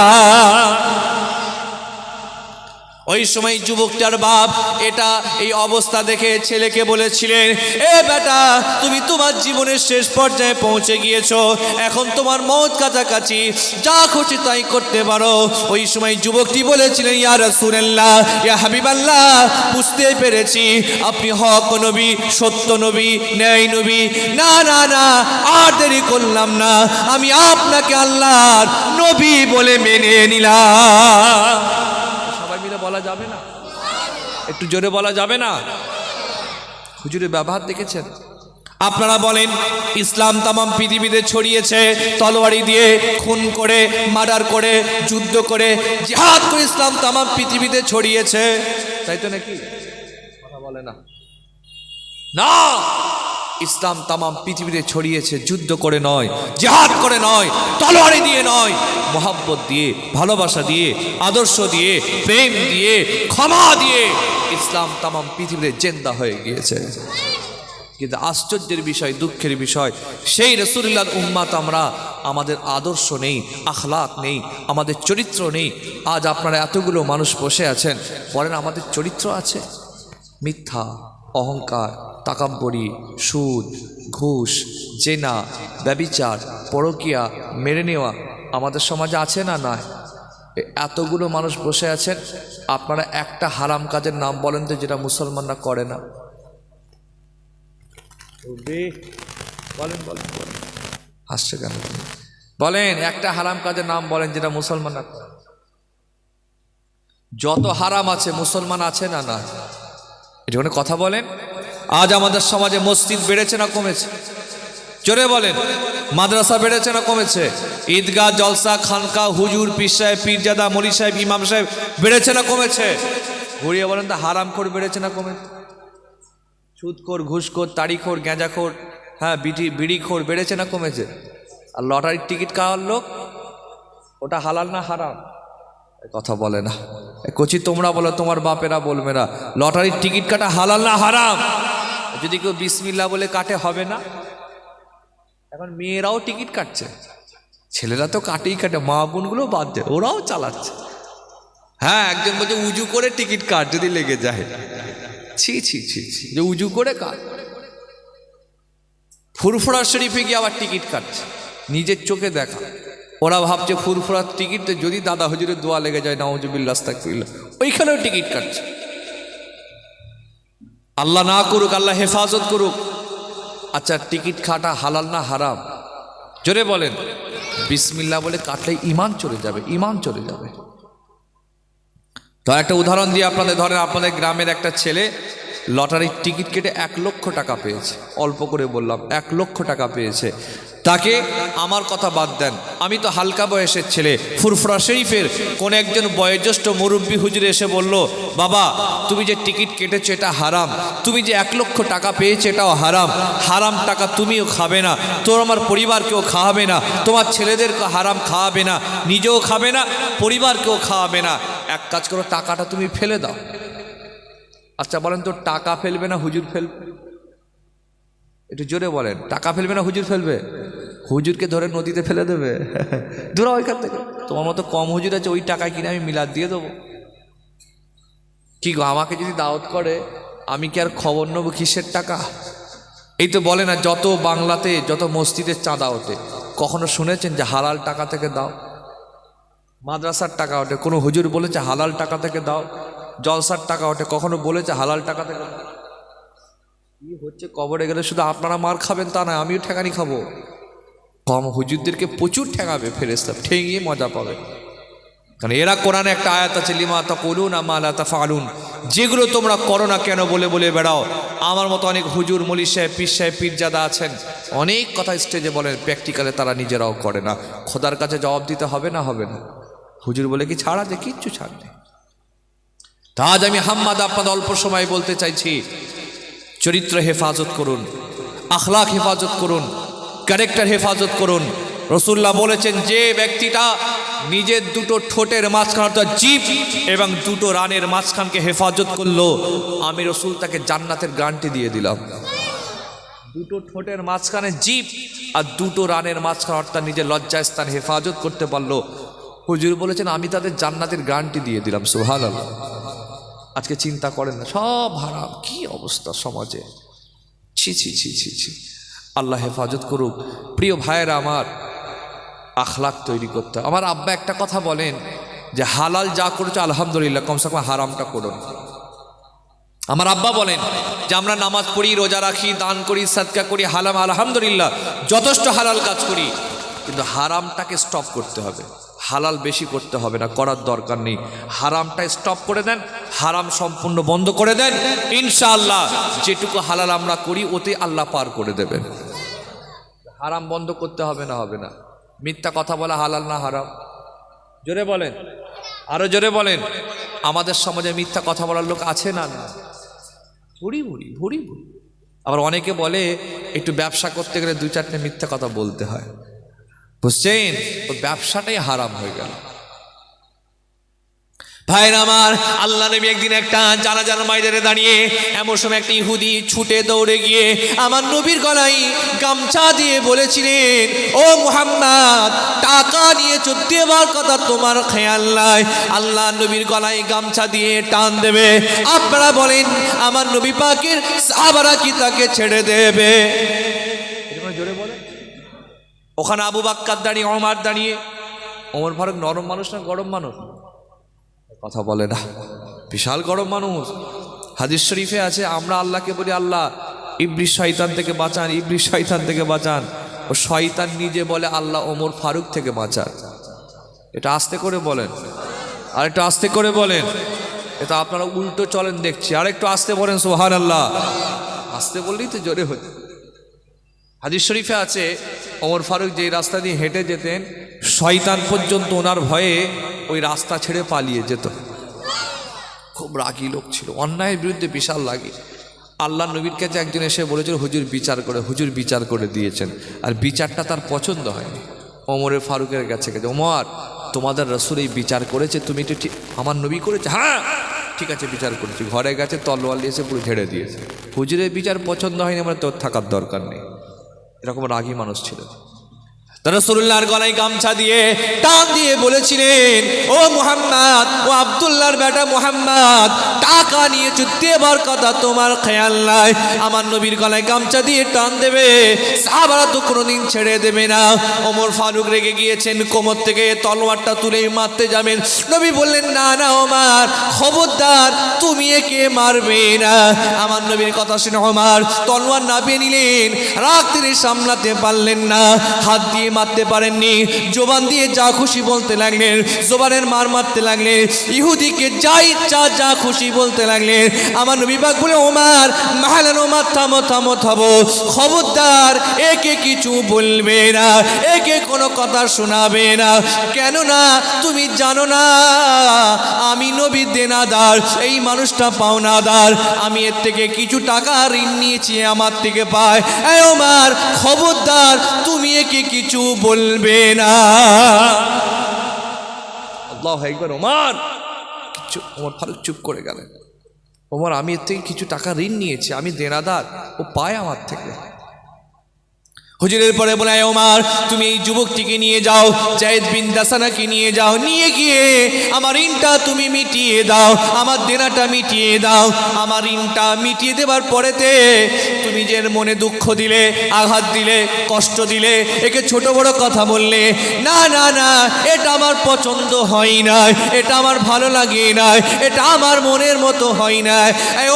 A: ওই সময় যুবকটার বাপ এটা এই অবস্থা দেখে ছেলেকে বলেছিলেন, এ বেটা, তুমি তোমার জীবনের শেষ পর্যায়ে পৌঁছে গিয়েছো, এখন তোমার মওত কাছাকাছি, যা খুশি তাই করতে পারো। ওই সময় যুবকটি বলেছিলেন, ইয়া রাসূলুল্লাহ, ইয়া হাবিবাল্লাহ, বুঝতে পেরেছি আপনি হক নবী, সত্য নবী, ন্যায় নবী। না না না, আর দেরি করলাম না, আমি আপনাকে আল্লাহর নবী বলে মেনে নিলাম। সবাই মিলে বলা যাবে না? একটু জোরে বলা যাবে না? হুজুরের ব্যবহার দেখেছেন? আপনারা বলেন, ইসলাম তামাম পৃথিবীতে ছড়িয়েছে তলোয়ারি দিয়ে, খুন করে, মার্ডার করে, যুদ্ধ করে, জিহাদ করে ইসলাম তামাম পৃথিবীতে ছড়িয়েছে, তাই তো নাকি? কথা বলে না? না, ইসলাম তামাম পৃথিবীতে ছড়িয়েছে যুদ্ধ করে নয়, জিহাদ করে নয়, তলোয়ারি দিয়ে নয়, মোহাব্বত দিয়ে, ভালোবাসা দিয়ে, আদর্শ দিয়ে, প্রেম দিয়ে, ক্ষমা দিয়ে ইসলাম তামাম পৃথিবীতে জিন্দা হয়ে গিয়েছে। কিন্তু আশ্চর্যের বিষয়, দুঃখের বিষয়, সেই রাসূলুল্লাহর উম্মত আমরা, আমাদের আদর্শ নেই, আখলাক নেই, আমাদের চরিত্র নেই। আজ আপনারা এতগুলো মানুষ বসে আছেন, বলেন আমাদের চরিত্র আছে? মিথ্যা, অহংকার, তাকাব্বরি, সুদ, ঘুষ, জেনা, ব্যভিচার, পরকীয়া, মেরে নেওয়া আমাদের সমাজে আছে না? নয়। এতগুলো মানুষ বসে আছেন, আপনারা একটা হারাম কাজের নাম বলেন তো যেটা মুসলমানরা করে না। বলেন বলেন বলেন, হাসছে কেন? বলেন একটা হারাম কাজের নাম বলেন যেটা মুসলমানরা করে। যত হারাম আছে মুসলমান আছে না? না। এটা কোনো কথা বলেন? আজ আমাদের সমাজে মসজিদ বেড়েছে না কমেছে? জোরে বলেন। মাদ্রাসা বেড়েছে না কমেছে? ঈদগাহ, জলসা, খানকা, হুজুর, পীর সাহেব, পীরজাদা, মলি সাহেব, ইমাম সাহেব বেড়েছে না কমেছে? ঘুরিয়ে বলেন তো, হারামখোর বেড়েছে না কমেছে? সুদখোর, ঘুষখোর, তাড়িখোর, গ্যাঁজাখোর, হ্যাঁ, বিড়িখোর বেড়েছে না কমেছে? আর লটারির টিকিট কাটার লোক, ওটা হালাল না হারাম? কথা বলে না। কচি তোমরা বলো, তোমার বাপেরা বলবে না, লটারির টিকিট কাটা হালাল না হারাম? যদি কেউ বিসমিল্লাহ বলে কাটে হবে না? এখন মেয়েরাও টিকিট কাটছে, ছেলেরা তো কাটেই কাটে, মা বোনগুলো বাদ দেয়, ওরাও চালাচ্ছে। হ্যাঁ, একজন বলছে উজু করে টিকিট কাট যদি লেগে যায়। ছি ছি ছি ছি, যে উজু করে কাট। ফুরফুরা শরীফে গিয়ে আবার টিকিট কাটছে, নিজের চোখে দেখা। ওরা ভাবছে ফুরফুরার টিকিটে যদি দাদা হুজুরের দোয়া লেগে যায়, নাউজুবিল্লাহ আস্তাগফিরুল্লাহ, ওইখানেও টিকিট কাটছে। আল্লাহ না করুক, আল্লাহ হেফাজত করুক। আচ্ছা, টিকিট কাটা হালাল না হারাম? জোরে বলেন। বিসমিল্লাহ বলে কাটলে ইমান চলে যাবে, ইমান চলে যাবে। তো একটা উদাহরণ দিয়ে আপনাদের, ধরেন আপনাদের গ্রামের একটা ছেলে লটারির টিকিট কেটে 1 লক্ষ টাকা পেয়েছে, অল্প করে বললাম 1 লক্ষ টাকা পেয়েছে। তাকে, আমার কথা বাদ দেন, আমি তো হালকা বয়সের ছেলে, ফুরফুরা শরীফের কোন একজন বয়োজ্যেষ্ঠ মুরব্বী হুজুর এসে বলল, বাবা তুমি যে টিকিট কেটেছো এটা হারাম, তুমি যে 1 লক্ষ টাকা পেয়েছো এটাও হারাম, হারাম টাকা তুমিও খাবে না, তোর আমার পরিবারকেও খাওয়াবে না, তোমার ছেলেদেরকে হারাম খাওয়াবে না, নিজেও খাবে না, পরিবারকেও খাওয়াবে না, এক কাজ করো, টাকাটা তুমি ফেলে দাও। আচ্ছা বলেন তো, টাকা ফেলবে না হুজুর ফেলবে? একটু জোরে বলেন, টাকা ফেলবে না হুজুর ফেলবে? হুজুরকে ধরে নদীতে ফেলে দেবে, দূরা ওইখান থেকে। তোমার মতো কম হুজুর আছে, ওই টাকায় কিনে আমি মিলাদ দিয়ে দেবো। কি গো, আমাকে যদি দাওয়াত করে আমি কি আর খবর নেবো কিসের টাকা? এই তো বলে না, যত বাংলাতে যত মসজিদের চাঁদা ওঠে, কখনো শুনেছেন যে হালাল টাকা থেকে দাও? মাদ্রাসার টাকা ওঠে, কোনো হুজুর বলেছে হালাল টাকা থেকে দাও? জলসার টাকা ওঠে, কখনো বলেছে হালাল টাকা থেকে দাও? কি হচ্ছে, কবরে গেলে শুধু আপনারা মার খাবেন তা নয়, আমিও ঠেকানি খাবো। কম হুজুরদেরকে প্রচুর ঠেকাবে ফেরেশতা, ঠেঙিয়ে মজা পাবে। কারণ এরা কোরআনে একটা আয়াত আছে, লিমা তাকুলুনা মা লা তাফআলুন, যেগুলো তোমরা করো না কেন বলে বলে বেড়াও। আমার মতো অনেক হুজুর, মলি সাহেব, পীর সাহেব, পীরজাদা আছেন, অনেক কথা স্টেজে বলেন, প্র্যাকটিক্যালে তারা নিজেরাও করে না। খোদার কাছে জবাব দিতে হবে না? হবে না? হুজুর বলে কি ছাড়া যে কিচ্ছু ছাড় নেই। তা আজ আমি হাম্মাদ আপনাদের অল্প সময় বলতে চাইছি, চরিত্র হেফাজত করুন, আখলাক হেফাজত করুন, ক্যারেক্টার হেফাজত করুন। রাসূলুল্লাহ বলেছেন, যে ব্যক্তিটা নিজের দুটো ঠোঁটের মাঝখান অর্থাৎ জিভ এবং দুটো রানের মাঝখানকে হেফাজত করলো, আমি রাসূল তাকে জান্নাতের গ্যারান্টি দিয়ে দিলাম। দুটো ঠোঁটের মাঝখানে জিভ আর দুটো রানের মাঝখান অর্থাৎ নিজের লজ্জাস্থান হেফাজত করতে পারলো, হুজুর বলেছেন আমি তাদের জান্নাতের গ্যারান্টি দিয়ে দিলাম। সুবহানাল্লাহ। আজকে চিন্তা করেন না, সব হারাম। কি অবস্থা সমাজে, ছি ছি ছি ছি ছি। আল্লাহ হেফাজত করুক। প্রিয় ভাইয়েরা আমার, আখলাক তৈরি করতে। আমার আব্বা একটা কথা বলেন যে হালাল যা করেছো আলহামদুলিল্লাহ, কমসে কম হারামটা করুন। আমার আব্বা বলেন যে আমরা নামাজ পড়ি, রোজা রাখি, দান করি, সাদকা করি, হালাম আলহামদুলিল্লাহ যথেষ্ট হালাল কাজ করি, কিন্তু হারামটাকে স্টপ করতে হবে। হালাল বেশি করতে হবে না, করার দরকার নেই। হারামটা স্টপ করে দেন, হারাম সম্পূর্ণ বন্ধ করে দেন, ইনশাআল্লাহ যেটুকু হালাল আমরা করি ওতে আল্লাহ পার করে দেবেন। হারাম বন্ধ করতে হবে না, হবে না। মিথ্যা কথা বলা হালাল না হারাম? জোরে বলেন, আরো জোরে বলেন। আমাদের সমাজে মিথ্যা কথা বলার লোক আছে না? না, ভুড়ি ভুড়ি ভুড়ি ভুড়ি। আবার অনেকে বলে একটু ব্যবসা করতে গেলে 2-4টে মিথ্যা কথা বলতে হয়, বুঝছেন? তো ব্যবসাটাই হারাম হয়ে গেল। ভাইরা আমার, আল্লাহ নবী একদিন একটা জানাজার ময়দানে দাঁড়িয়ে এমন সময় একটা ইহুদি ছুটে দৌড়ে গিয়ে আমার নবীর গলায় গামছা দিয়ে বলেছিলেন, ও মুহাম্মদ, টাকা নিয়ে দেবার কথা তোমার খেয়াল নাই? আল্লাহ নবীর গলায় গামছা দিয়ে টান দেবে, আপনারা বলেন আমার নবী পাকের সাহাবারা কি তাকে ছেড়ে দেবে? জোরে বলে। ওখানে আবু বাক্কার দাঁড়িয়ে, ওমর দাঁড়িয়ে। ওমর ফারুক নরম মানুষ না গরম মানুষ? কথা বলে না, বিশাল গরম মানুষ। হাদিস শরীফে আছে আমরা আল্লাহকে বলি, আল্লাহ ইবলিস শয়তান থেকে বাঁচান, ইবলিস শয়তান থেকে বাঁচান। ও শয়তান নিজে বলে আল্লাহ ওমর ফারুক থেকে বাঁচান। এটা আস্তে করে বলেন, আর একটু আস্তে করে বলেন। এটা আপনারা উল্টো চলেন দেখছি, আর একটু আস্তে বলেন সুবহানাল্লাহ। আস্তে বললেই তো জোরে হচ্ছে। হাদিস শরীফে আছে ওমর ফারুক যেই রাস্তা দিয়ে হেঁটে যেতেন, শয়তান পর্যন্ত ওনার ভয়ে ওই রাস্তা ছেড়ে পালিয়ে যেত। খুব রাগী লোক ছিল, অন্যায়ের বিরুদ্ধে বিশাল রাগী। আল্লাহ নবীর কাছে একজন এসে বলেছিল হুজুর বিচার করে, হুজুর বিচার করে দিয়েছেন, আর বিচারটা তার পছন্দ হয়নি। ওমরের ফারুকের কাছে গেছে, ওমর তোমাদের রাসূল এই বিচার করেছে, তুমি তো ঠিক আমার নবী করেছে? হ্যাঁ ঠিক আছে বিচার করেছি। ঘরে গেছে, তলোয়ার নিয়ে এসে পুরো ঝেড়ে দিয়েছে। হুজুরের বিচার পছন্দ হয়নি, আমার তোর থাকার দরকার নেই। এরকম রাগী মানুষ ছিল। রাসূলুল্লাহর গলায় গামছা দিয়ে টান দিয়ে বলেছিলেন, ও মুহাম্মদ, ও আব্দুল্লাহর বেটা মুহাম্মদ, টাকা নিয়ে দেবার কথা তোমার খেয়াল নাই? আমার নবীর গলায় গামছা দিয়ে টান দেবে, সাহাবারা তো কোনোদিন ছেড়ে দেবে না। ওমর ফারুক রেগে গিয়েছেন, কোমর থেকে তলোয়ারটা তুলে মারতে যাবেন। নবী বললেন, না না ওমর, খবরদার, তুমি একে মারবে না। আমার নবীর কথা শুনে ওমর তলোয়ার নামিয়ে নিলেন। রাগ তিনি সামলাতে পারলেন না, হাত দিয়ে মারতে পারেননি, জবান দিয়ে যা খুশি বলতে লাগলেন, জবানের মার মারতে লাগলেন, ইহুদিকে যা ইচ্ছা যা খুশি বলতে লাগলেন। আমার নবী পাক বলে, ওমর মাহালান, ওমর থামো থামো থামো, খবরদার একে কিছু বলবে না, একে কোনো কথা শোনাবে না। কেননা তুমি জানো না আমি নবী দেনাদার, এই মানুষটা পাওনাদার, আমি এর থেকে কিছু টাকা ঋণ নিয়েছি, আমার থেকে পায়। এই ওমর খবরদার, তুমি একে কিছু বলবে না। আল্লাহু আকবার। ওমর ফারুক চুপ করে গেলেন। ওমর, আমি এর থেকে কিছু টাকা ঋণ নিয়েছি, আমি দেনাদার, ও পায় আমার থেকে। হুজুরের পরে বলে, ওমর তুমি এই যুবকটিকে নিয়ে যাও, যায়েদ বিন দাসানাকে নিয়ে যাও, নিয়ে গিয়ে আমার ঋণটা তুমি মিটিয়ে দাও, আমার দেনাটা মিটিয়ে দাও। আমার ঋণটা মিটিয়ে দেবার পরেতে তুমি যে মনে দুঃখ দিলে, আঘাত দিলে, কষ্ট দিলে, একে ছোট বড় কথা বললে, না না না, এটা আমার পছন্দ হয় না, এটা আমার ভালো লাগে না, এটা আমার মনের মতো হয় না।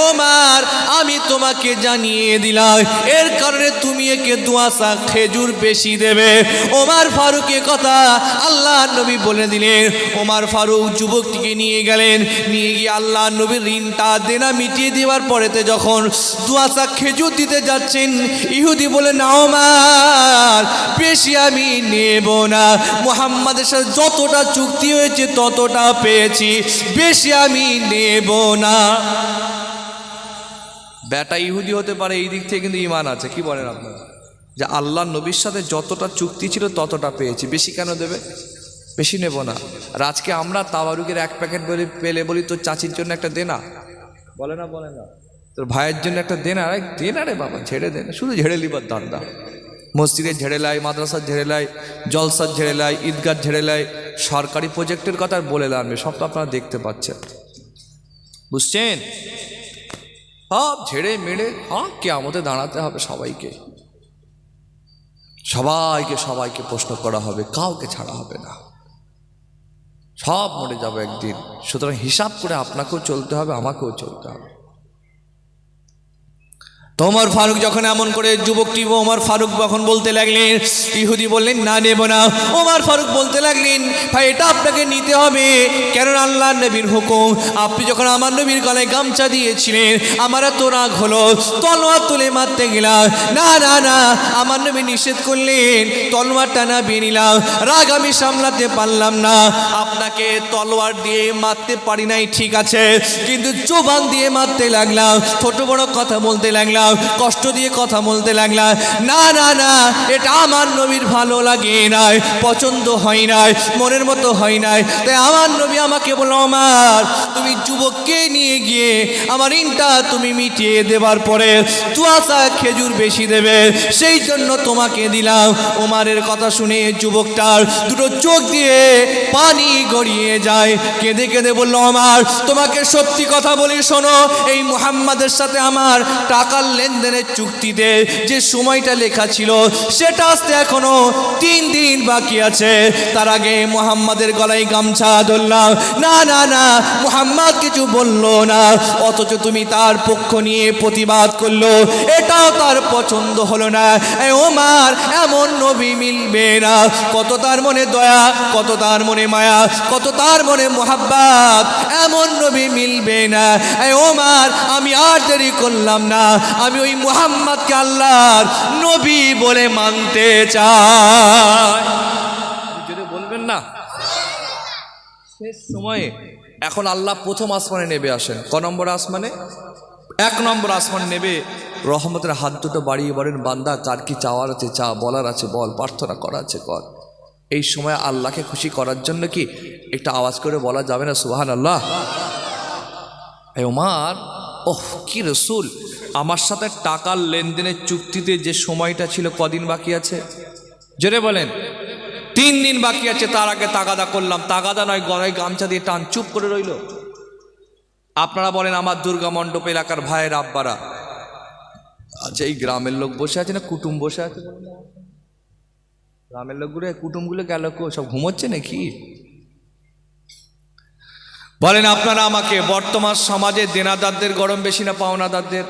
A: ওমর আমি তোমাকে জানিয়ে দিলাম, এর কারণে তুমি একে দুয়াশা খেজুর বেশি দেবে। ওমর ফারুকের কথা আল্লাহ নবী বলে দিলেন। ওমর ফারুক যুবকটিকে নিয়ে গেলেন, নিয়ে গিয়ে আল্লাহ নবীর ঋণটা দেনা মিটিয়ে দেওয়ার পরেতে যখন দুয়াশা খেজুর দিতে যাচ্ছেন, ইহুদি বলে, না ওমর বেশি আমি নেব না, মুহাম্মাদের সাথে যতটা চুক্তি হয়েছে ততটা পেয়েছি, বেশি আমি নেব না। বেটা ইহুদি হতে পারে, এই দিক থেকে কিন্তু ঈমান আছে। কি বলেন আপনারা? যে আল্লাহ নবীর সাথে যতটা চুক্তি ছিল ততটা পেয়েছি, বেশি কেন দেবে? বেশি নেব না। আর আজকে আমরা তাবারুকের 1 প্যাকেট পেলে বলি তোর চাচির জন্য একটা দেনা, বলে না বলে না, তোর ভাইয়ের জন্য একটা দেনা। দেনা রে বাবা, ঝেড়ে দেনা, শুধু ঝেড়ে লিবার দান্দা। মসজিদে ঝেড়ে লাই, মাদ্রাসার ঝেড়ে লাই, জলসার ঝেড়ে লাই, ঈদগাহ ঝেড়ে লাই, সরকারি প্রজেক্টের কথা আর বলে লানবে, সব তো আপনারা দেখতে পাচ্ছেন। বুঝছেন? সব ঝেড়ে মেড়ে কিয়ামতে দাঁড়াতে হবে সবাইকে, সবাইকে সবাইকে প্রশ্ন করা হবে, কাউকে ছাড়া হবে না, সব মরে যাবে একদিন। সুতরাং হিসাব করে আপনাকেও চলতে হবে, আমাকেও চলতে হবে। তো ওমর ফারুক যখন এমন করে যুবকটি ওমর ফারুক যখন বলতে লাগলেন, ইহুদি বললেন না নেব না। ওমর ফারুক বলতে লাগলেন ভাই এটা আপনাকে নিতে হবে, কেননা আল্লাহর নবীর হুকুম। আপনি যখন আমার নবীর গলায় গামছা দিয়েছিলেন আমার এত রাগ হলো, তলোয়ার তুলে মারতে গেলাম, না না না আমার নবী নিষেধ করলেন, তলোয়ারটা না বেয়ে নিলাম, রাগ আমি সামলাতে পারলাম না, আপনাকে তলোয়ার দিয়ে মারতে পারি নাই ঠিক আছে, কিন্তু জবান দিয়ে মারতে লাগলাম, ছোট বড় কথা বলতে লাগলাম, কষ্ট দিয়ে কথা বলতে লাগলাম, না না না এটা আমার নবীর ভালো লাগে নাই, পছন্দ হয় নাই, মনের মতো হয় নাই। তাই আমার নবী আমাকে বলল ওমর তুমি যুবককে নিয়ে গিয়ে আমার ঋণটা তুমি মিটিয়ে দেবার পরে তুয়াশা খেজুর বেশি দেবে, সেই জন্য তোমাকে দিলাম। ওমরের কথা শুনে যুবকটার দুটো চোখ দিয়ে পানি গড়িয়ে যায়, কেঁদে কেঁদে বলল ওমর তোমাকে সত্যি কথা বলি শোনো, এই মুহাম্মাদের সাথে আমার টাকার লেনদেনের চুক্তিতে যে সময়টা লেখা ছিল সেটা আসতে এখনো 3 দিন বাকি আছে, তার আগে মুহাম্মাদের গলায় গামছা ধরলাম, না না না মুহাম্মদ কিছু বললো না, অথচ তুমি তার পক্ষ নিয়ে প্রতিবাদ করলো, এটাও তার পছন্দ হলো না। ওমর এমন নবী মিলবে না, কত তার মনে দয়া, কত তার মনে মায়া, কত তার মনে মোহাব্বত, এমন নবী মিলবে না। ওমর আমি আর দেরি করলাম না, আমি ওই মুহাম্মদকে আল্লাহর নবী বলে মানতে চাই। যদি বলবেন না শেষ সময়ে এখন আল্লাহ প্রথম আসমানে নেবে আসেন, ক নম্বর আসমানে? 1 নম্বর আসমান নেবে, রহমতের হাত দুটো বাড়িয়ে বলেন বান্দা কার কি চাওয়ার আছে চা, বলার আছে বল, প্রার্থনা করা আছে কর। এই সময় আল্লাহকে খুশি করার জন্য কি একটা আওয়াজ করে বলা যাবে না সুবহানাল্লাহ? ওমর ওহ কি রসুল, আমার সাথে টাকার লেনদেনের চুক্তিতে যে সময়টা ছিল কদিন বাকি আছে? জোরে বলেন। 3 দিন বাকি আছে, তার আগে তাগাদা করলাম, তাগাদা নয় গলায় গামছা দিয়ে টান, চুপ করে রইল। আপনারা বলেন আমার দুর্গা মণ্ডপ এলাকার ভাইয়ের আব্বারা, আচ্ছা এই গ্রামের লোক বসে আছে না কুটুম বসে আছে? গ্রামের লোকগুলো কুটুমগুলো গেল কো, সব ঘুমোচ্ছে নাকি? বলেন আপনারা আমাকে, বর্তমান সমাজে দেনাদারদের গরম বেশি না পাওনাদারদের?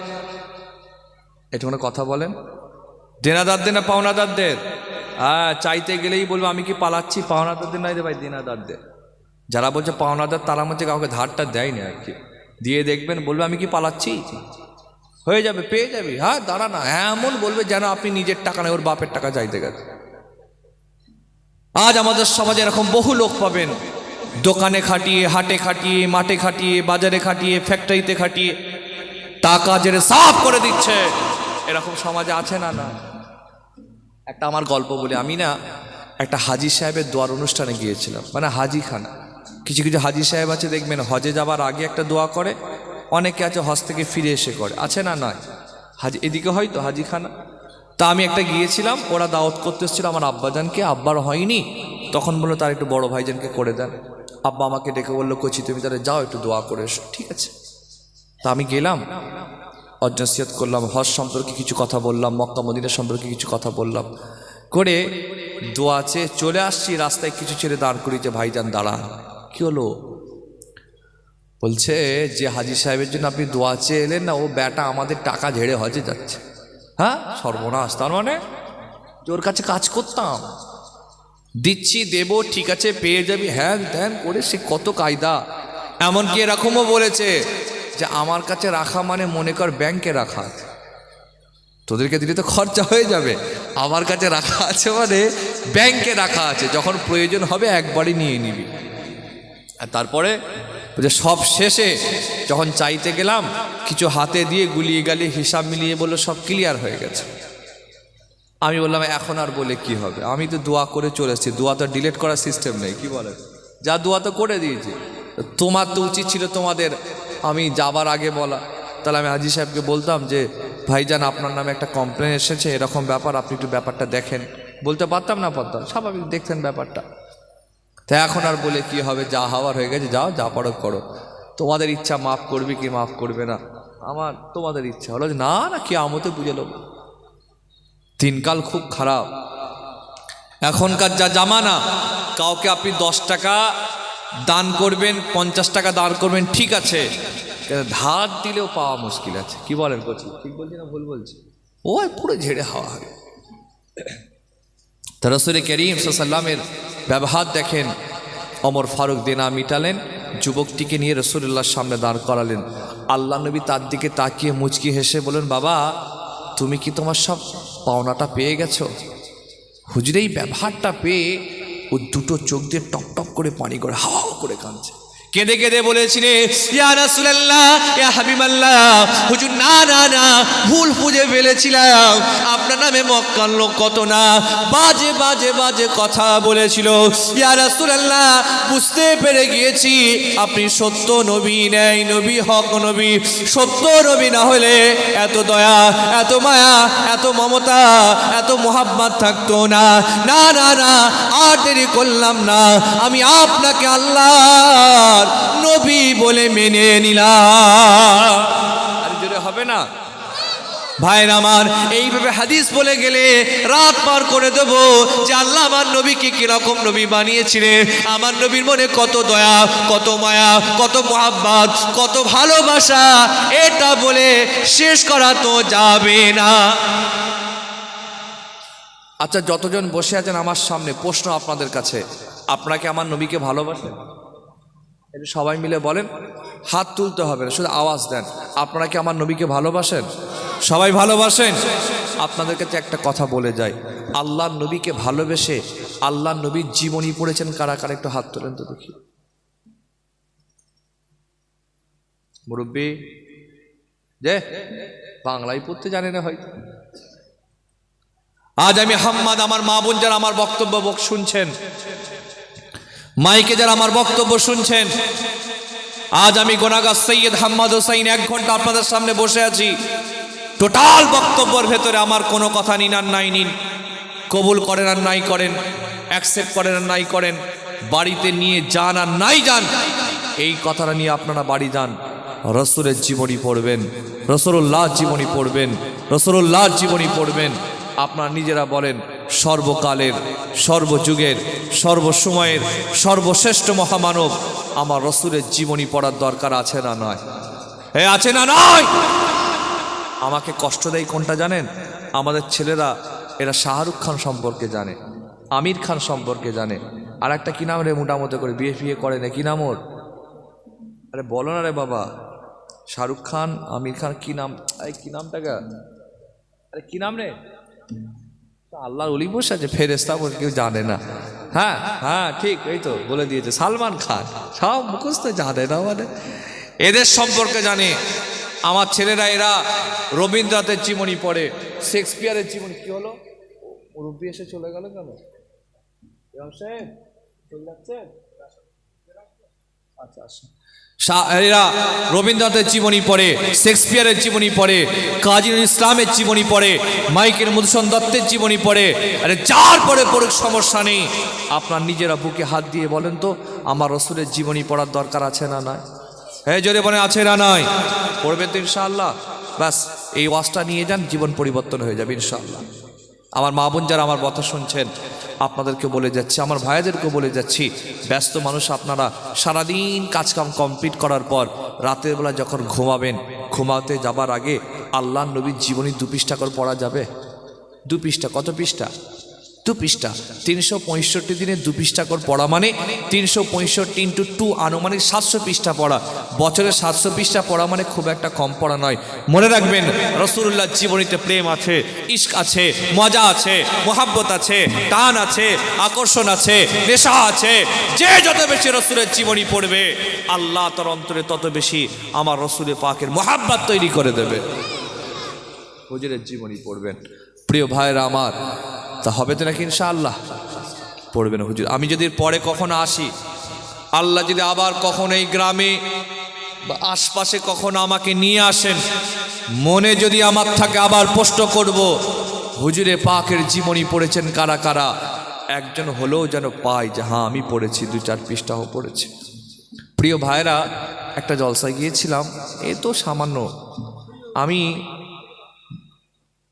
A: এটা কোনো কথা বলেন? দেনাদারদের না পাওনাদারদের? চাইতে গেলেই বলবো আমি কি পালাচ্ছি, পাওনাদারদের নাই রে ভাই, দেনাদারদের। যারা বলছে পাওনাদার তারা মধ্যে কাউকে ধারটা দেয়নি আর কি, দিয়ে দেখবেন বলবে আমি কি পালাচ্ছি, হয়ে যাবে পেয়ে যাবি, হ্যাঁ দাঁড়া না, এমন বলবে যেন আপনি নিজের টাকা নেই ওর বাপের টাকা চাইতে গেছে। আজ আমাদের সমাজে এরকম বহু লোক পাবেন, দোকানে খাটিয়ে, হাটে খাটিয়ে, মাঠে খাটিয়ে, বাজারে খাটিয়ে, ফ্যাক্টরিতে খাটিয়ে টাকা জেরে সাফ করে দিচ্ছে, এরকম সমাজে আছে না? না। একটা আমার গল্প বলি, আমি না একটা হাজি সাহেবের দোয়ার অনুষ্ঠানে গিয়েছিলাম, মানে হাজিখানা। কিছু কিছু হাজি সাহেব আছে দেখবেন হজে যাবার আগে একটা দোয়া করে, অনেকে আছে হজ থেকে ফিরে এসে করে, আছে না? নয় হাজি এদিকে হয়তো হাজিখানা। তা আমি একটা গিয়েছিলাম, ওরা দাওয়াত করতে এসেছিল আমার আব্বাজানকে, আব্বার হয়নি, তখন বললো তার একটু বড় ভাইজানকে করে দেন। আব্বা আমাকে ডেকে বললো কচি তুমি তাহলে যাও একটু দোয়া করে এসো। ঠিক আছে, তা আমি গেলাম, অজ্ঞাসিয়াত করলাম, হজ সম্পর্কে কিছু কথা বললাম, মক্কা মদিনা সম্পর্কে কিছু কথা বললাম, করে দোয়া চেয়ে চলে আসছি। রাস্তায় কিছু ছেলে দাঁড় করিয়েছে, ভাইজান দাঁড়া। কি হলো? বলছে যে হাজি সাহেবের জন্য আপনি দোয়া চেয়ে এলেন না, ও বেটা আমাদের টাকা ঝেড়ে হজে যাচ্ছে। হ্যাঁ সর্বনাশ, তার মানে ওর কাছে কাজ করতাম, দিচ্ছি দেব, ঠিক আছে পেয়ে যাবি, হ্যান ত্যান করে সে কত কায়দা। এমনকি এরকমও বলেছে যে আমার কাছে রাখা মানে মনে কর ব্যাংকে রাখা আছে, তোদেরকে দিলে তো খরচা হয়ে যাবে, আমার কাছে রাখা আছে মানে ব্যাংকে রাখা আছে, যখন প্রয়োজন হবে একবারই নিয়ে নিবি। আর তারপরে যে সব শেষে যখন চাইতে গেলাম, কিছু হাতে দিয়ে গুলিয়ে গালিয়ে হিসাব মিলিয়ে বললো সব ক্লিয়ার হয়ে গেছে। আমি বললাম এখন আর বলে কি হবে, আমি তো দোয়া করে চলে এসেছি, দোয়া তো ডিলিট করার সিস্টেম নেই, কি বলে, যা দোয়া তো করে দিয়েছি। তোমার তো উচিত ছিল তোমাদের আমি যাবার আগে বলা, তাহলে আমি হাজি সাহেবকে বলতাম যে ভাইজান আপনার নামে একটা কমপ্লেন এসেছে, এরকম ব্যাপার, আপনি একটু ব্যাপারটা দেখেন, বলতে পারতাম না পারতাম, স্বাভাবিক দেখতেন ব্যাপারটা। তা এখন আর বলে কি হবে, যা হওয়ার হয়ে গেছে, যাও যা পারো করো। তোমাদের ইচ্ছা মাফ করবে কি মাফ করবে না, আমার তোমাদের ইচ্ছা হলো যে না না কিয়ামতে বুঝে নেব। দিনকাল খুব খারাপ এখনকার, যা জামানা। কাউকে আপনি 10 টাকা দান করবেন, 50 টাকা দান করবেন, ঠিক আছে, ধার দিলেও পাওয়া মুশকিল আছে। কি বলেন করছি, ঠিক বলছি না ভুল বলছি? ও পুরো ঝেড়ে হাওয়া হয়। তা রাসূল করিম সাল্লাল্লাহু আলাইহি ওয়াসাল্লামের ব্যবহার দেখেন। ওমর ফারুক দেনা মিটালেন, যুবকটিকে নিয়ে রাসূলুল্লাহর সামনে দাঁড় করালেন। আল্লাহ নবী তার দিকে তাকিয়ে মুচকি হেসে বলেন, বাবা তুমি কি তোমার সব পাওনাটা পেয়ে গেছো? হুজুর এই ব্যবহারটা পেয়ে ও দুটো চোখ দিয়ে টপ টপ করে পানি করে হাওয়া করে কাঁদছে। কেঁদে কেঁদে বলেছিলেন, ইয়া রাসূলুল্লাহ, ইয়া হাবিবাল্লাহ, হুজুর না না না, ভুল বুঝে ফেলেছিলাম, আপনার নামে মক্কার লোক কত না বাজে বাজে বাজে কথা বলেছিল। ইয়া রাসূলুল্লাহ, বুঝতে পেরে গিয়েছি আপনি সত্য নবী, নেই নবী, হক নবী। সত্য নবী না হলে এত দয়া, এত মায়া, এত মমতা, এত মোহাব্বত থাকতো না। না না না, আর দেরি করলাম না, আমি আপনাকে আল্লাহ নবী বলে মেনে নিলাম। আর জোরে হবে না ভাইরা আমার? এইভাবে হাদিস বলে গেলে রাত পার করে দেব যে আল্লাহ আমার নবীকে কিরকম নবী বানিয়েছিলেন, আমার নবীর মনে কত দয়া, কত মায়া, কত মোহাব্বত, কত ভালোবাসা, এটা বলে শেষ করা তো যাবে না। আচ্ছা, যতজন বসে আছেন আমার সামনে, প্রশ্ন আপনাদের কাছে, আপনারা কি আমার নবীকে ভালোবাসেন? এটা সবাই মিলে বলেন, হাত তুলতে হবে না, শুধু আওয়াজ দেন। আপনারা কি আমার নবীকে ভালোবাসেন? সবাই ভালোবাসেন? আপনাদের কাছে একটা কথা বলে যাই, আল্লাহর নবীকে ভালোবেসে আল্লাহর নবীর জীবনী পড়েছেন কারা কারা? একটু হাত তোলেন তো দেখি। মুরব্বী যে বাংলায় পড়তে জানে না হয়তো। আজ আমি হাম্মাদ, আমার মা বোন যারা আমার বক্তব্য শুনছেন, মাইকে যারা আমার বক্তব্য শুনছেন, আজ আমি গোনাগার সৈয়দ হাম্মাদ হোসাইন 1 ঘন্টা আপনাদের সামনে বসে আছি। টোটাল বক্তব্যের ভেতরে আমার কোনো কথা নিন আর নাই নিন, কবুল করেন আর নাই করেন, অ্যাকসেপ্ট করেন আর নাই করেন, বাড়িতে নিয়ে যান আর নাই যান, এই কথাটা নিয়ে আপনারা বাড়ি যান, রাসূলের জীবনী পড়বেন, রাসূলুল্লাহর জীবনী পড়বেন, রাসূলুল্লাহর জীবনী পড়বেন। আপনারা নিজেরা বলেন, সর্বকালের, সর্বযুগের, সর্বসময়ের সর্বশ্রেষ্ঠ মহামানব আমার রাসূলের জীবনী পড়ার দরকার আছে না নয়? আছে না নয়? আমাকে কষ্ট দেয় কোনটা জানেন? আমাদের ছেলেরা এরা শাহরুখ খান সম্পর্কে জানে, আমির খান সম্পর্কে জানে, আর একটা কী নাম রে, মোটামুটি করে বিয়ে করে না, কী নাম ওর? আরে বলো না রে বাবা, শাহরুখ খান, আমির খান, কী নাম? আরে কী নামটাকে, আরে কী নাম রে? আল্লাহর ওলি বসে আছে, ফেরেশতা বলে কেউ জানে না। হ্যাঁ হ্যাঁ ঠিক, এই তো বলে দিয়েছে, সালমান খান। সব মুখস্থ জানে না, মানে এদের সম্পর্কে জানে আমার ছেলেরা। এরা রবীন্দ্রনাথের জীবনী পড়ে, শেক্সপিয়ারের জীবনী। কি হলো, মুরব্বী এসে চলে গেল কেন? চলে যাচ্ছে? আচ্ছা আচ্ছা। এরা রবীন্দ্রনাথের জীবনী পড়ে, শেক্সপিয়ারের জীবনী পড়ে, কাজী নজরুল ইসলামের জীবনী পড়ে, মাইকেল মধুসূদন দত্তের জীবনী পড়ে। আরে যার পরে পড়ুক, সমস্যা নেই। আপনার নিজেরা বুকে হাত দিয়ে বলেন তো, আমার রাসূলের জীবনী পড়ার দরকার আছে না নাই? হ্যাঁ জোরে বলে, আছে না নাই? পড়বেন তো ইনশাআল্লাহ? ব্যাস এই ওয়াজটা নিয়ে যান, জীবন পরিবর্তন হয়ে যাবে ইনশাআল্লাহ। আমার মা বোন যারা আমার কথা শুনছেন, আপনাদেরকে বলে যাচ্ছি, আমার ভাইদেরকে বলে যাচ্ছি, ব্যস্ত মানুষ আপনারা, সারাদিন কাজকাম কমপ্লিট করার পর রাতের বেলা যখন ঘুমাবেন, ঘুমাতে যাবার আগে আল্লাহর নবীর জীবনী 2 পৃষ্ঠা করে পড়া যাবে? 2 পৃষ্ঠা। কত পৃষ্ঠা? 2 পৃষ্ঠা। 365 দিনে 2 পৃষ্ঠা করে পড়া মানে 365 ইন্টু 2 আনুমানিক 700 পৃষ্ঠা পড়া। বছরে 700 পৃষ্ঠা পড়া মানে খুব একটা কম পড়া নয়। মনে রাখবেন, রাসূলুল্লাহর জীবনীতে প্রেম আছে, ইশক আছে, মজা আছে, মোহাব্বত আছে, টান আছে, আকর্ষণ আছে, নেশা আছে। যে যত বেশি রাসূলের জীবনী পড়বে, আল্লাহ তার অন্তরে তত বেশি আমার রাসূলের পাকের মোহাব্বত তৈরি করে দেবে। হুজুরের জীবনী পড়বেন প্রিয় ভাইরা আমার, তা হবে তো নাকি ইনশাআল্লাহ? পড়বেন হুজুর। আমি যদি পরে কখনো আসি, আল্লাহ যদি আবার কখনো এই গ্রামে বা আশপাশে কখনো আমাকে নিয়ে আসেন, মনে যদি আমার থাকে আবার প্রশ্ন করব, হুজুরে পাকের জীবনী পড়েছেন কারা কারা, একজন হলেও যেন পাই যে হ্যাঁ আমি পড়েছি, 2-4 পৃষ্ঠাও পড়েছি। প্রিয় ভাইরা, একটা জলসায় গিয়েছিলাম, এ তো সামান্য। আমি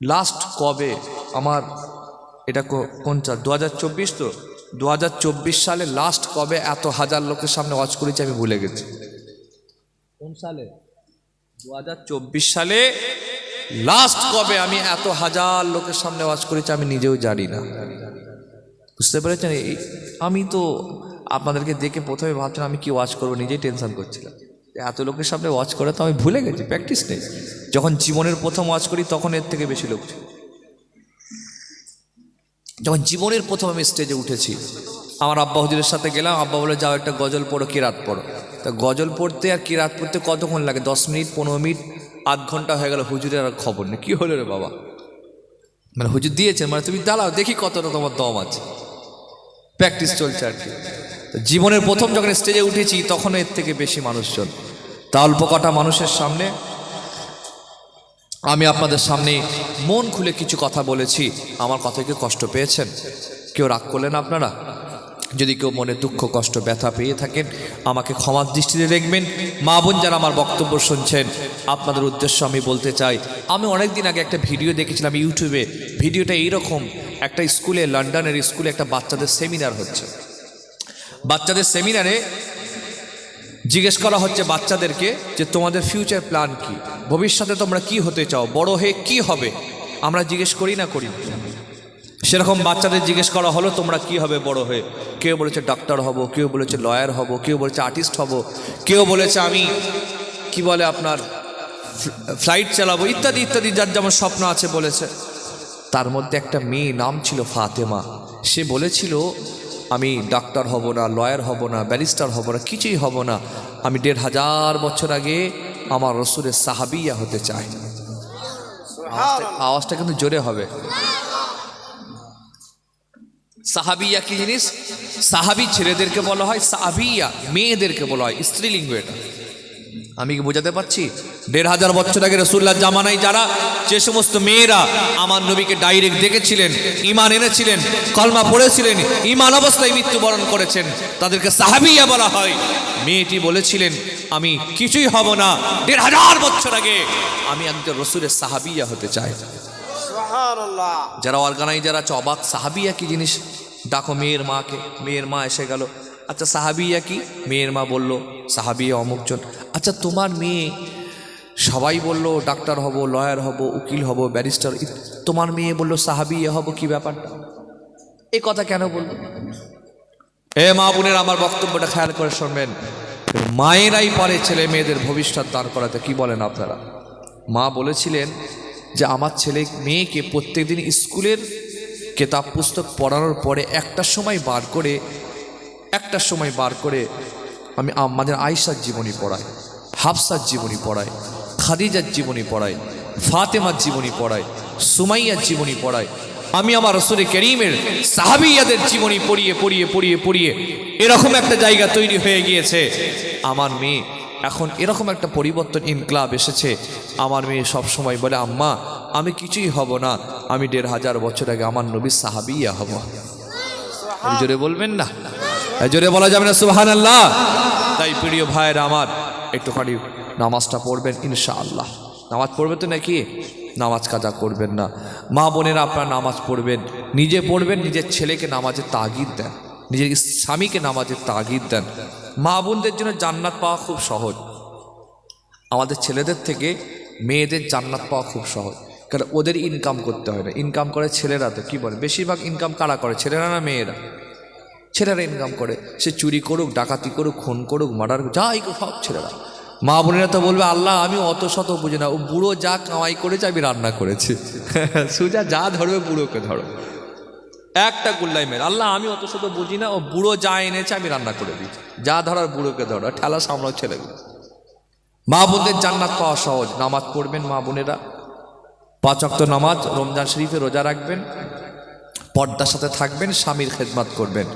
A: লাস্ট কবে আমার এটা কোন চাল 2024 তো 2024 সালে লাস্ট কবে এত হাজার লোকের সামনে ওয়াজ করেছি আমি ভুলে গেছি। কোন সালে? 2024 সালে লাস্ট কবে আমি এত হাজার লোকের সামনে ওয়াজ করেছি আমি নিজেও জানি না। বুঝতে পেরেছেন? আমি তো আপনাদেরকে দেখে প্রথমে ভাবছিলাম আমি কি ওয়াজ করবো, নিজেই টেনশন করছিলাম। এত লোকের সামনে ওয়াজ করে তো আমি ভুলে গেছি, প্র্যাকটিস নেই। যখন জীবনের প্রথম ওয়াজ করি তখন এর থেকে বেশি লোক ছিল। যখন জীবনের প্রথম আমি স্টেজে উঠেছি, আমার আব্বা হুজুরের সাথে গেলাম। আব্বা বলে যাও একটা গজল পড়ো, কিরাত পড়ো। তা গজল পড়তে আর কিরাত পড়তে কতক্ষণ লাগে? 10 মিনিট 15 মিনিট, আধ ঘন্টা হয়ে গেল। হুজুরের আর খবর নেই। কী হলো রে বাবা? মানে হুজুর দিয়েছেন, মানে তুমি দাঁড়াও দেখি কতটা তোমার দম আছে। প্র্যাকটিস চলছে আর কি। জীবনের প্রথম যখন স্টেজে উঠেছি তখন এর থেকে বেশি মানুষজন। তা অল্প কটা মানুষের সামনে আমি আপনাদের সামনে মন খুলে কিছু কথা বলেছি। আমার কথায় কেউ কষ্ট পেয়েছেন? কেউ রাগ করলেন আপনারা? যদি কেউ মনে দুঃখ কষ্ট ব্যথা পেয়ে থাকেন আমাকে ক্ষমার দৃষ্টিতে দেখবেন। মা বোন যারা আমার বক্তব্য শুনছেন, আপনাদের উদ্দেশ্য আমি বলতে চাই, আমি অনেক দিন আগে একটা ভিডিও দেখেছিলাম ইউটিউবে। ভিডিওটা এইরকম, একটা স্কুলে, লন্ডনের স্কুলে একটা বাচ্চাদের সেমিনার হচ্ছে। বাচ্চাদের সেমিনারে জিজ্ঞেস করা হচ্ছে বাচ্চাদেরকে যে তোমাদের ফিউচার প্ল্যান কি, ভবিষ্যতে তোমরা কি হতে চাও, বড় হয়ে কি হবে। আমরা জিজ্ঞেস করি না করি? সেরকম বাচ্চাদের জিজ্ঞেস করা হলো তোমরা কি হবে বড় হয়ে। কেউ বলেছে ডাক্তার হব, কেউ বলেছে লয়ার হব, কেউ বলেছে আর্টিস্ট হব, কেউ বলেছে আমি কি বলে আপনার ফ্লাইট চালাবো, ইত্যাদি ইত্যাদি, যার যেমন স্বপ্ন আছে বলেছে। তার মধ্যে একটা মেয়ে নাম ছিল ফাতেমা। সে বলেছিল আমি ডাক্তার হব না, লয়ার হব না, ব্যারিস্টার হব না, কিছুই হব না, আমি 1500 বছর আগে আমার রসুলের সাহাবিয়া হতে চাই। আওয়াজটা কিন্তু জোরে হবে। সাহাবিয়া কি জিনিস? সাহাবি ছেলেদেরকে বলা হয়, সাহাবিয়া মেয়েদেরকে বলা হয়, স্ত্রীলিঙ্গ। এটা আমি কি বোঝাতে পারছি? 1500 বছর আগে রাসূলুল্লাহ জামানায় যারা, যে সমস্ত মেয়েরা আমার নবীকে ডাইরেক্ট দেখেছিলেন, ঈমান এনেছিলেন, কলমা পড়েছিলেন, ঈমান অবস্থায় মৃত্যুবরণ করেছেন, তাদেরকে সাহাবিয়া বলা হয়। মেয়েটি বলেছিলেন আমি কিছুই হব না, 1500 বছর আগে আমি একজন রাসূলের সাহাবিয়া হতে চাই। সুবহানাল্লাহ। যারা অর্গানাইজার আছে অবাক, সাহাবিয়া কি জিনিস? ডাকো মেয়ের মাকে। মেয়ের মা এসে গেল, আচ্ছা সাহাবিয়া কি? মেয়ের মা বলল সাহাবিয়া অমুকজন। আচ্ছা তোমার মেয়ে, সবাই বলল ডাক্তার হব, লয়ার হব, উকিল হব, ব্যারিস্টার, তোমার মেয়ে বলল সাহাবিয়া হব, কি ব্যাপারটা? এই কথা কেন বলল? এ মা বোনের আমার বক্তব্যটা খেয়াল করে শুনবেন। মায়েরাই পারে ছেলে মেয়েদের ভবিষ্যৎ দান করাতে। কি বলেন আপনারা? মা বলেছিলেন যে আমার ছেলে মেয়েকে প্রত্যেকদিন স্কুলের কেতাব পুস্তক পড়ানোর পরে একটা সময় বার করে আমি আমাদের আয়েশার জীবনী পড়াই, হাফসার জীবনী পড়াই, খাদিজার জীবনী পড়াই, ফাতেমার জীবনী পড়াই, সুমাইয়ার জীবনী পড়াই। আমি আমার রাসূল করিমের সাহাবিয়াদের জীবনী পড়িয়ে এরকম একটা জায়গা তৈরি হয়ে গিয়েছে। আমার মেয়ে এখন এরকম একটা পরিবর্তন, ইনকলাব এসেছে। আমার মেয়ে সব সময় বলে আম্মা আমি কিছুই হব না, আমি 1500 বছর আগে আমার নবীর সাহাবিয়া হব। জোরে বলবেন না? জোরে বলা যাবে না সুবহানাল্লাহ? তাই প্রিয় ভাইয়েরা আমার, একটুখানি নামাজটা পড়বেন ইনশাআল্লাহ। নামাজ পড়বে তো নাকি? নামাজ কাজা করবেন না। মা বোনেরা আপনারা নামাজ পড়বেন, নিজে পড়বেন, নিজের ছেলেকে নামাজের তাগিদ দেন, নিজের স্বামীকে নামাজের তাগিদ দেন। মা বোনদের জন্য জান্নাত পাওয়া খুব সহজ। আমাদের ছেলেদের থেকে মেয়েদের জান্নাত পাওয়া খুব সহজ, কারণ ওদের ইনকাম করতে হয় না। ইনকাম করে ছেলেরা। তো কি বলে, বেশিরভাগ ইনকাম কারা করে? ছেলেরা না মেয়েরা? ছেলেরা ইনকাম করে। সে চুরি করুক, ডাকাতি করুক, খুন করুক, মার্ডার, যাই করুক, সব ছেলেরা। মা বোনেরা তো বলবে আল্লাহ আমি অত শত বুঝি না, ও বুড়ো যা কামাই করেছে আমি রান্না করেছি। সুজা যা ধরবে বুড়োকে ধরো, একটা গুল্লাই মেরে। আল্লাহ আমি অত শত বুঝি না, ও বুড়ো যা এনেছে আমি রান্না করে দিচ্ছি, যা ধরার বুড়োকে ধরো, ঠেলা সামলাও ছেলেগুলো। মা বোনদের জান্নাত পাওয়া সহজ। নামাজ পড়বেন মা বোনেরা, 5 ওয়াক্ত নামাজ, রমজান শরীফে রোজা রাখবেন, পর্দার সাথে থাকবেন, স্বামীর খেদমত করবেন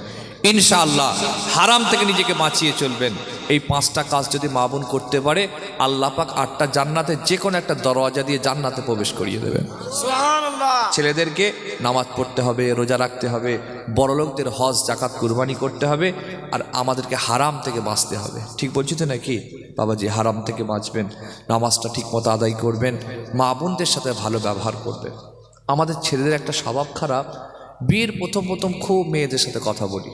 A: ইনশাআল্লাহ। হারাম থেকে নিজেকে বাঁচিয়ে চলবেন। এই 5টা কাজ যদি মা বোন করতে পারে, আল্লাহ পাক 8টা জান্নাতে যে কোনো একটা দরওয়াজা দিয়ে জান্নাতে প্রবেশ করিয়ে দেবেন। সুবহানাল্লাহ। ছেলেদেরকে নামাজ পড়তে হবে, রোজা রাখতে হবে, বড়লোকদের হজ জাকাত কুরবানি করতে হবে, আর আমাদেরকে হারাম থেকে বাঁচতে হবে। ঠিক বলছি তো নাকি? বাবাজি হারাম থেকে বাঁচবেন, নামাজটা ঠিকমতো আদায় করবেন, মা বোনদের সাথে ভালো ব্যবহার করবেন। আমাদের ছেলেদের একটা স্বভাব খারাপ, বিয়ের প্রথম খুব মেয়েদের সাথে কথা বলি,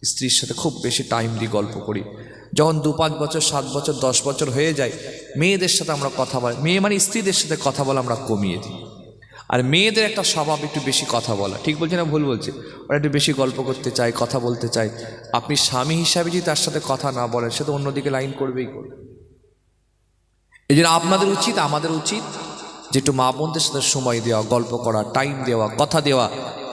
A: স্ত্রীর সাথে খুব বেশি টাইম দিই, গল্প করি। যখন 2-5 বছর 7 বছর 10 বছর হয়ে যায়, মেয়েদের সাথে আমরা কথা বলি, মেয়ে মানে স্ত্রীদের সাথে কথা বলা আমরা কমিয়ে দিই। আর মেয়েদের একটা স্বভাব একটু বেশি কথা বলা, ঠিক বলছি না ভুল বলছি? ওরা একটু বেশি গল্প করতে চায়, কথা বলতে চায়। আপনি স্বামী হিসাবে যদি তার সাথে কথা না বলেন, সে তো অন্যদিকে লাইন করবেই করবে। এই জন্য আপনাদের উচিত, আমাদের উচিত যে একটু মা বোনদের সাথে সময় দেওয়া, গল্প করা, টাইম দেওয়া, কথা দেওয়া।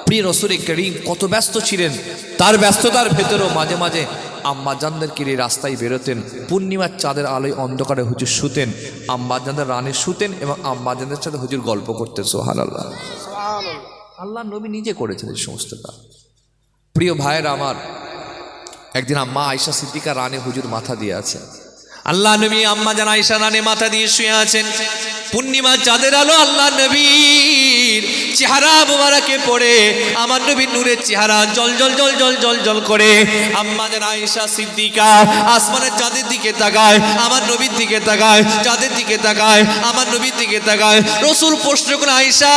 A: প্রিয় রাসূল করিম কত ব্যস্ত ছিলেন, তার ব্যস্ততার ভেতরেও মাঝে মাঝে আম্মাজানদেরকে নিয়ে রাস্তায় বেরোতেন। পূর্ণিমার চাঁদের আলোয় অন্ধকারে হুজুর শুতেন, আম্মাজানদের রানে শুতেন এবং আম্মাজানদের সাথে হুজুর গল্প করতেন। সুবহানাল্লাহ, আল্লাহ নবী নিজে করেছেন এই সমস্ত কাজ। প্রিয় ভাইয়ের আমার, একদিন আম্মা আয়েশা সিদ্দিকা রানে হুজুর মাথা দিয়ে আছে। আল্লাহ নবী আম্মাজান আয়েশা রানে মাথা দিয়ে শুয়ে আছেন। পূর্ণিমার চাঁদের আলো আল্লাহ নবীর চেহারা মুবারকে পড়ে, আমার নবীর নূরের চেহারা জল জল জল জল জল জল করে। আম্মাজান আয়েশা সিদ্দিকা আসমানের চাঁদের দিকে তাকায়, আমার নবীর দিকে তাকায়, চাঁদের দিকে তাকায়, আমার নবীর দিকে তাকায়। রাসূল প্রশ্ন করে, আয়েশা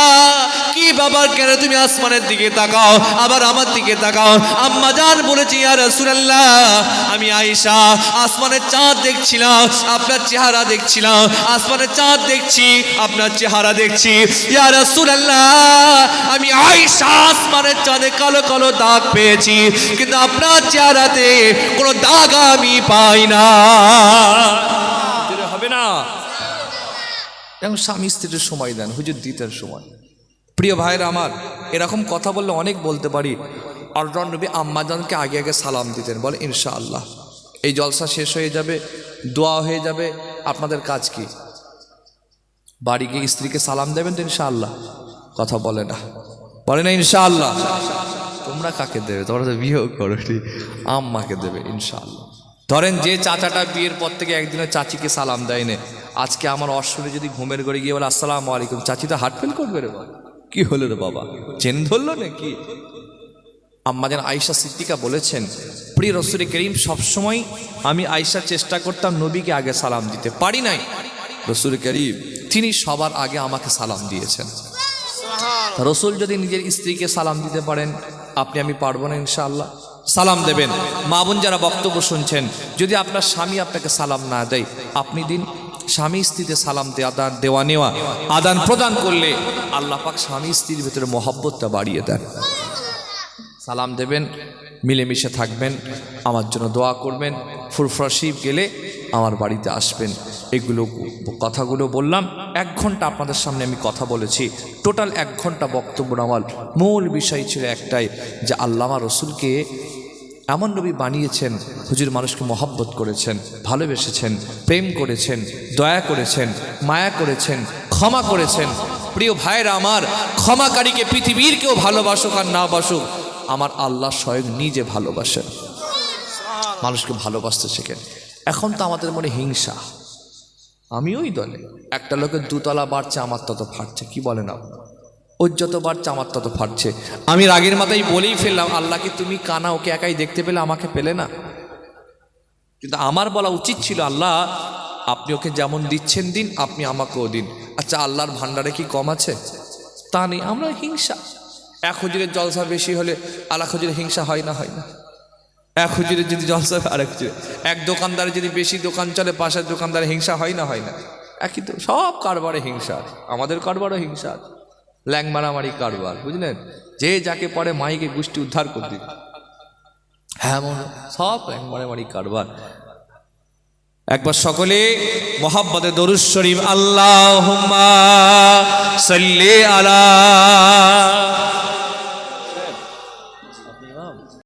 A: কি বাবার, কেন তুমি আসমানের দিকে তাকাও আবার আমার দিকে তাকাও? আম্মাজান বলেছি, ইয়া রাসূলুল্লাহ, আমি আয়েশা আসমানের চাঁদ দেখছিলাম, আপনার চেহারা দেখছিলাম, আসমানের চাঁদ দেখছি, আপনার চেহারা দেখছি। ইয়া রাসূলুল্লাহ, আমি আয়েশা আসমানের চাঁদে কালো কালো দাগ পেয়েছি, কিন্তু আপনার চেহারাতে কোনো দাগ আমি পাই না। হবে না? এখন স্বামী স্ত্রীর সময় দেন, হুজুর দিতেন সময়। প্রিয় ভাইরা আমার, এরকম কথা বললে অনেক বলতে পারি। আল্লাহর নবী আম্মাজানকে আগে আগে সালাম দিতেন, বলে ইনশাআল্লাহ এই জলসা শেষ হয়ে যাবে, দোয়া হয়ে যাবে, আপনাদের কাজ কি? বাড়ি গিয়ে স্ত্রীকে সালাম দেবেন তো ইনশাআল্লাহ? কথা বলে না, বলে না ইনশাআল্লাহ। তোমরা কাকে দেবে? তোমরা তো বিয়েও করো, আম্মাকে দেবে ইনশাআল্লাহ। ধরেন যে চাচাটা বিয়ের পর থেকে একদিনও চাচিকে সালাম দেয় না, আজকে আমার অশ্বরে যদি ঘুমের ঘরে গিয়ে বলে আসসালামু আলাইকুম, চাচি তো হার্ট ফেল করবে রে বাবা। কি হলো রে বাবা, চেন ধরলো নাকি? আম্মাজান আয়েশা সিদ্দিকা বলেছেন, প্রিয় রাসূল করিম সবসময় আমি আয়েশা চেষ্টা করতাম নবীকে আগে সালাম দিতে, পারি নাই। রাসূল করিম তিনি সবার আগে আমাকে সালাম দিয়েছেন। রাসূল যদি নিজের স্ত্রীকে সালাম দিতে পারেন, আপনি আমি পারবো না? ইনশাআল্লাহ সালাম দেবেন। মা বোন যারা বক্তব্য শুনছেন, যদি আপনার স্বামী আপনাকে সালাম না দেয়, আপনি দিন। স্বামী স্ত্রীতে সালাম দেওয়া নেওয়া, আদান প্রদান করলে আল্লাহ পাক স্বামী স্ত্রীর ভিতরে মহব্বতটা বাড়িয়ে দেন। সালাম দেবেন, মিলেমিশে থাকবেন, আমার জন্য দোয়া করবেন, ফুরফুরা গেলে আমার বাড়িতে আসবেন। এগুলো কথাগুলো বললাম। 1 ঘন্টা আপনাদের সামনে আমি কথা বলেছি। টোটাল 1 ঘন্টা বক্তব্য আমার মূল বিষয় ছিল একটাই, যে আল্লামা রসুলকে এমন নবী বানিয়েছেন, হুজুর মানুষকে মহব্বত করেছেন, ভালোবেসেছেন, প্রেম করেছেন, দয়া করেছেন, মায়া করেছেন, ক্ষমা করেছেন। প্রিয় ভাইরা আমার, ক্ষমাকারীকে পৃথিবীর কেউ ভালোবাসুক আর না বাসুক, আমার আল্লাহ স্বয়ং নিজে ভালোবাসেন। মানুষকে ভালোবাসতে শেখেন। এখন তো আমাদের মনে হিংসা, আমি ওই দলে, একটা লোকের 2 তলা বাড়ছে, আমার তত ফাটছে। কি বলেন আপনি? ওর যত বাড়ছে আমার তত ফাটছে। আমি রাগের মাথায় বলেই ফেললাম, আল্লাহকে তুমি কানা, ওকে একাই দেখতে পেলে, আমাকে পেলে না? কিন্তু আমার বলা উচিত ছিল, আল্লাহ আপনি ওকে যেমন দিচ্ছেন দিন, আপনি আমাকেও দিন। আচ্ছা, আল্লাহর ভান্ডারে কি কম আছে? তা নেই। আমরা হিংসা, 1 হুজুরের জলসা বেশি হলে আরেক হুজুরের হিংসা হয় না? হয় না? 1 হুজুরের যদি জলসা, আরেক হুজুরের, 1 দোকানদারের যদি বেশি দোকান চলে, পাশের দোকানদারের হিংসা হয় না? হয় না? একই তো, সব কারবারে হিংসা। আমাদের কারবারও হিংসা, ল্যাং মারামারি কারবার, বুঝলেন? যে যাকে পরে মাইকে গোষ্ঠী উদ্ধার করে দিন। হ্যাঁ, সব ল্যাং মারামারি কারবার। একবার সকলে মুহাব্বতে দরুদ শরীফ, আল্লাহুম্মা সাল্লি আলা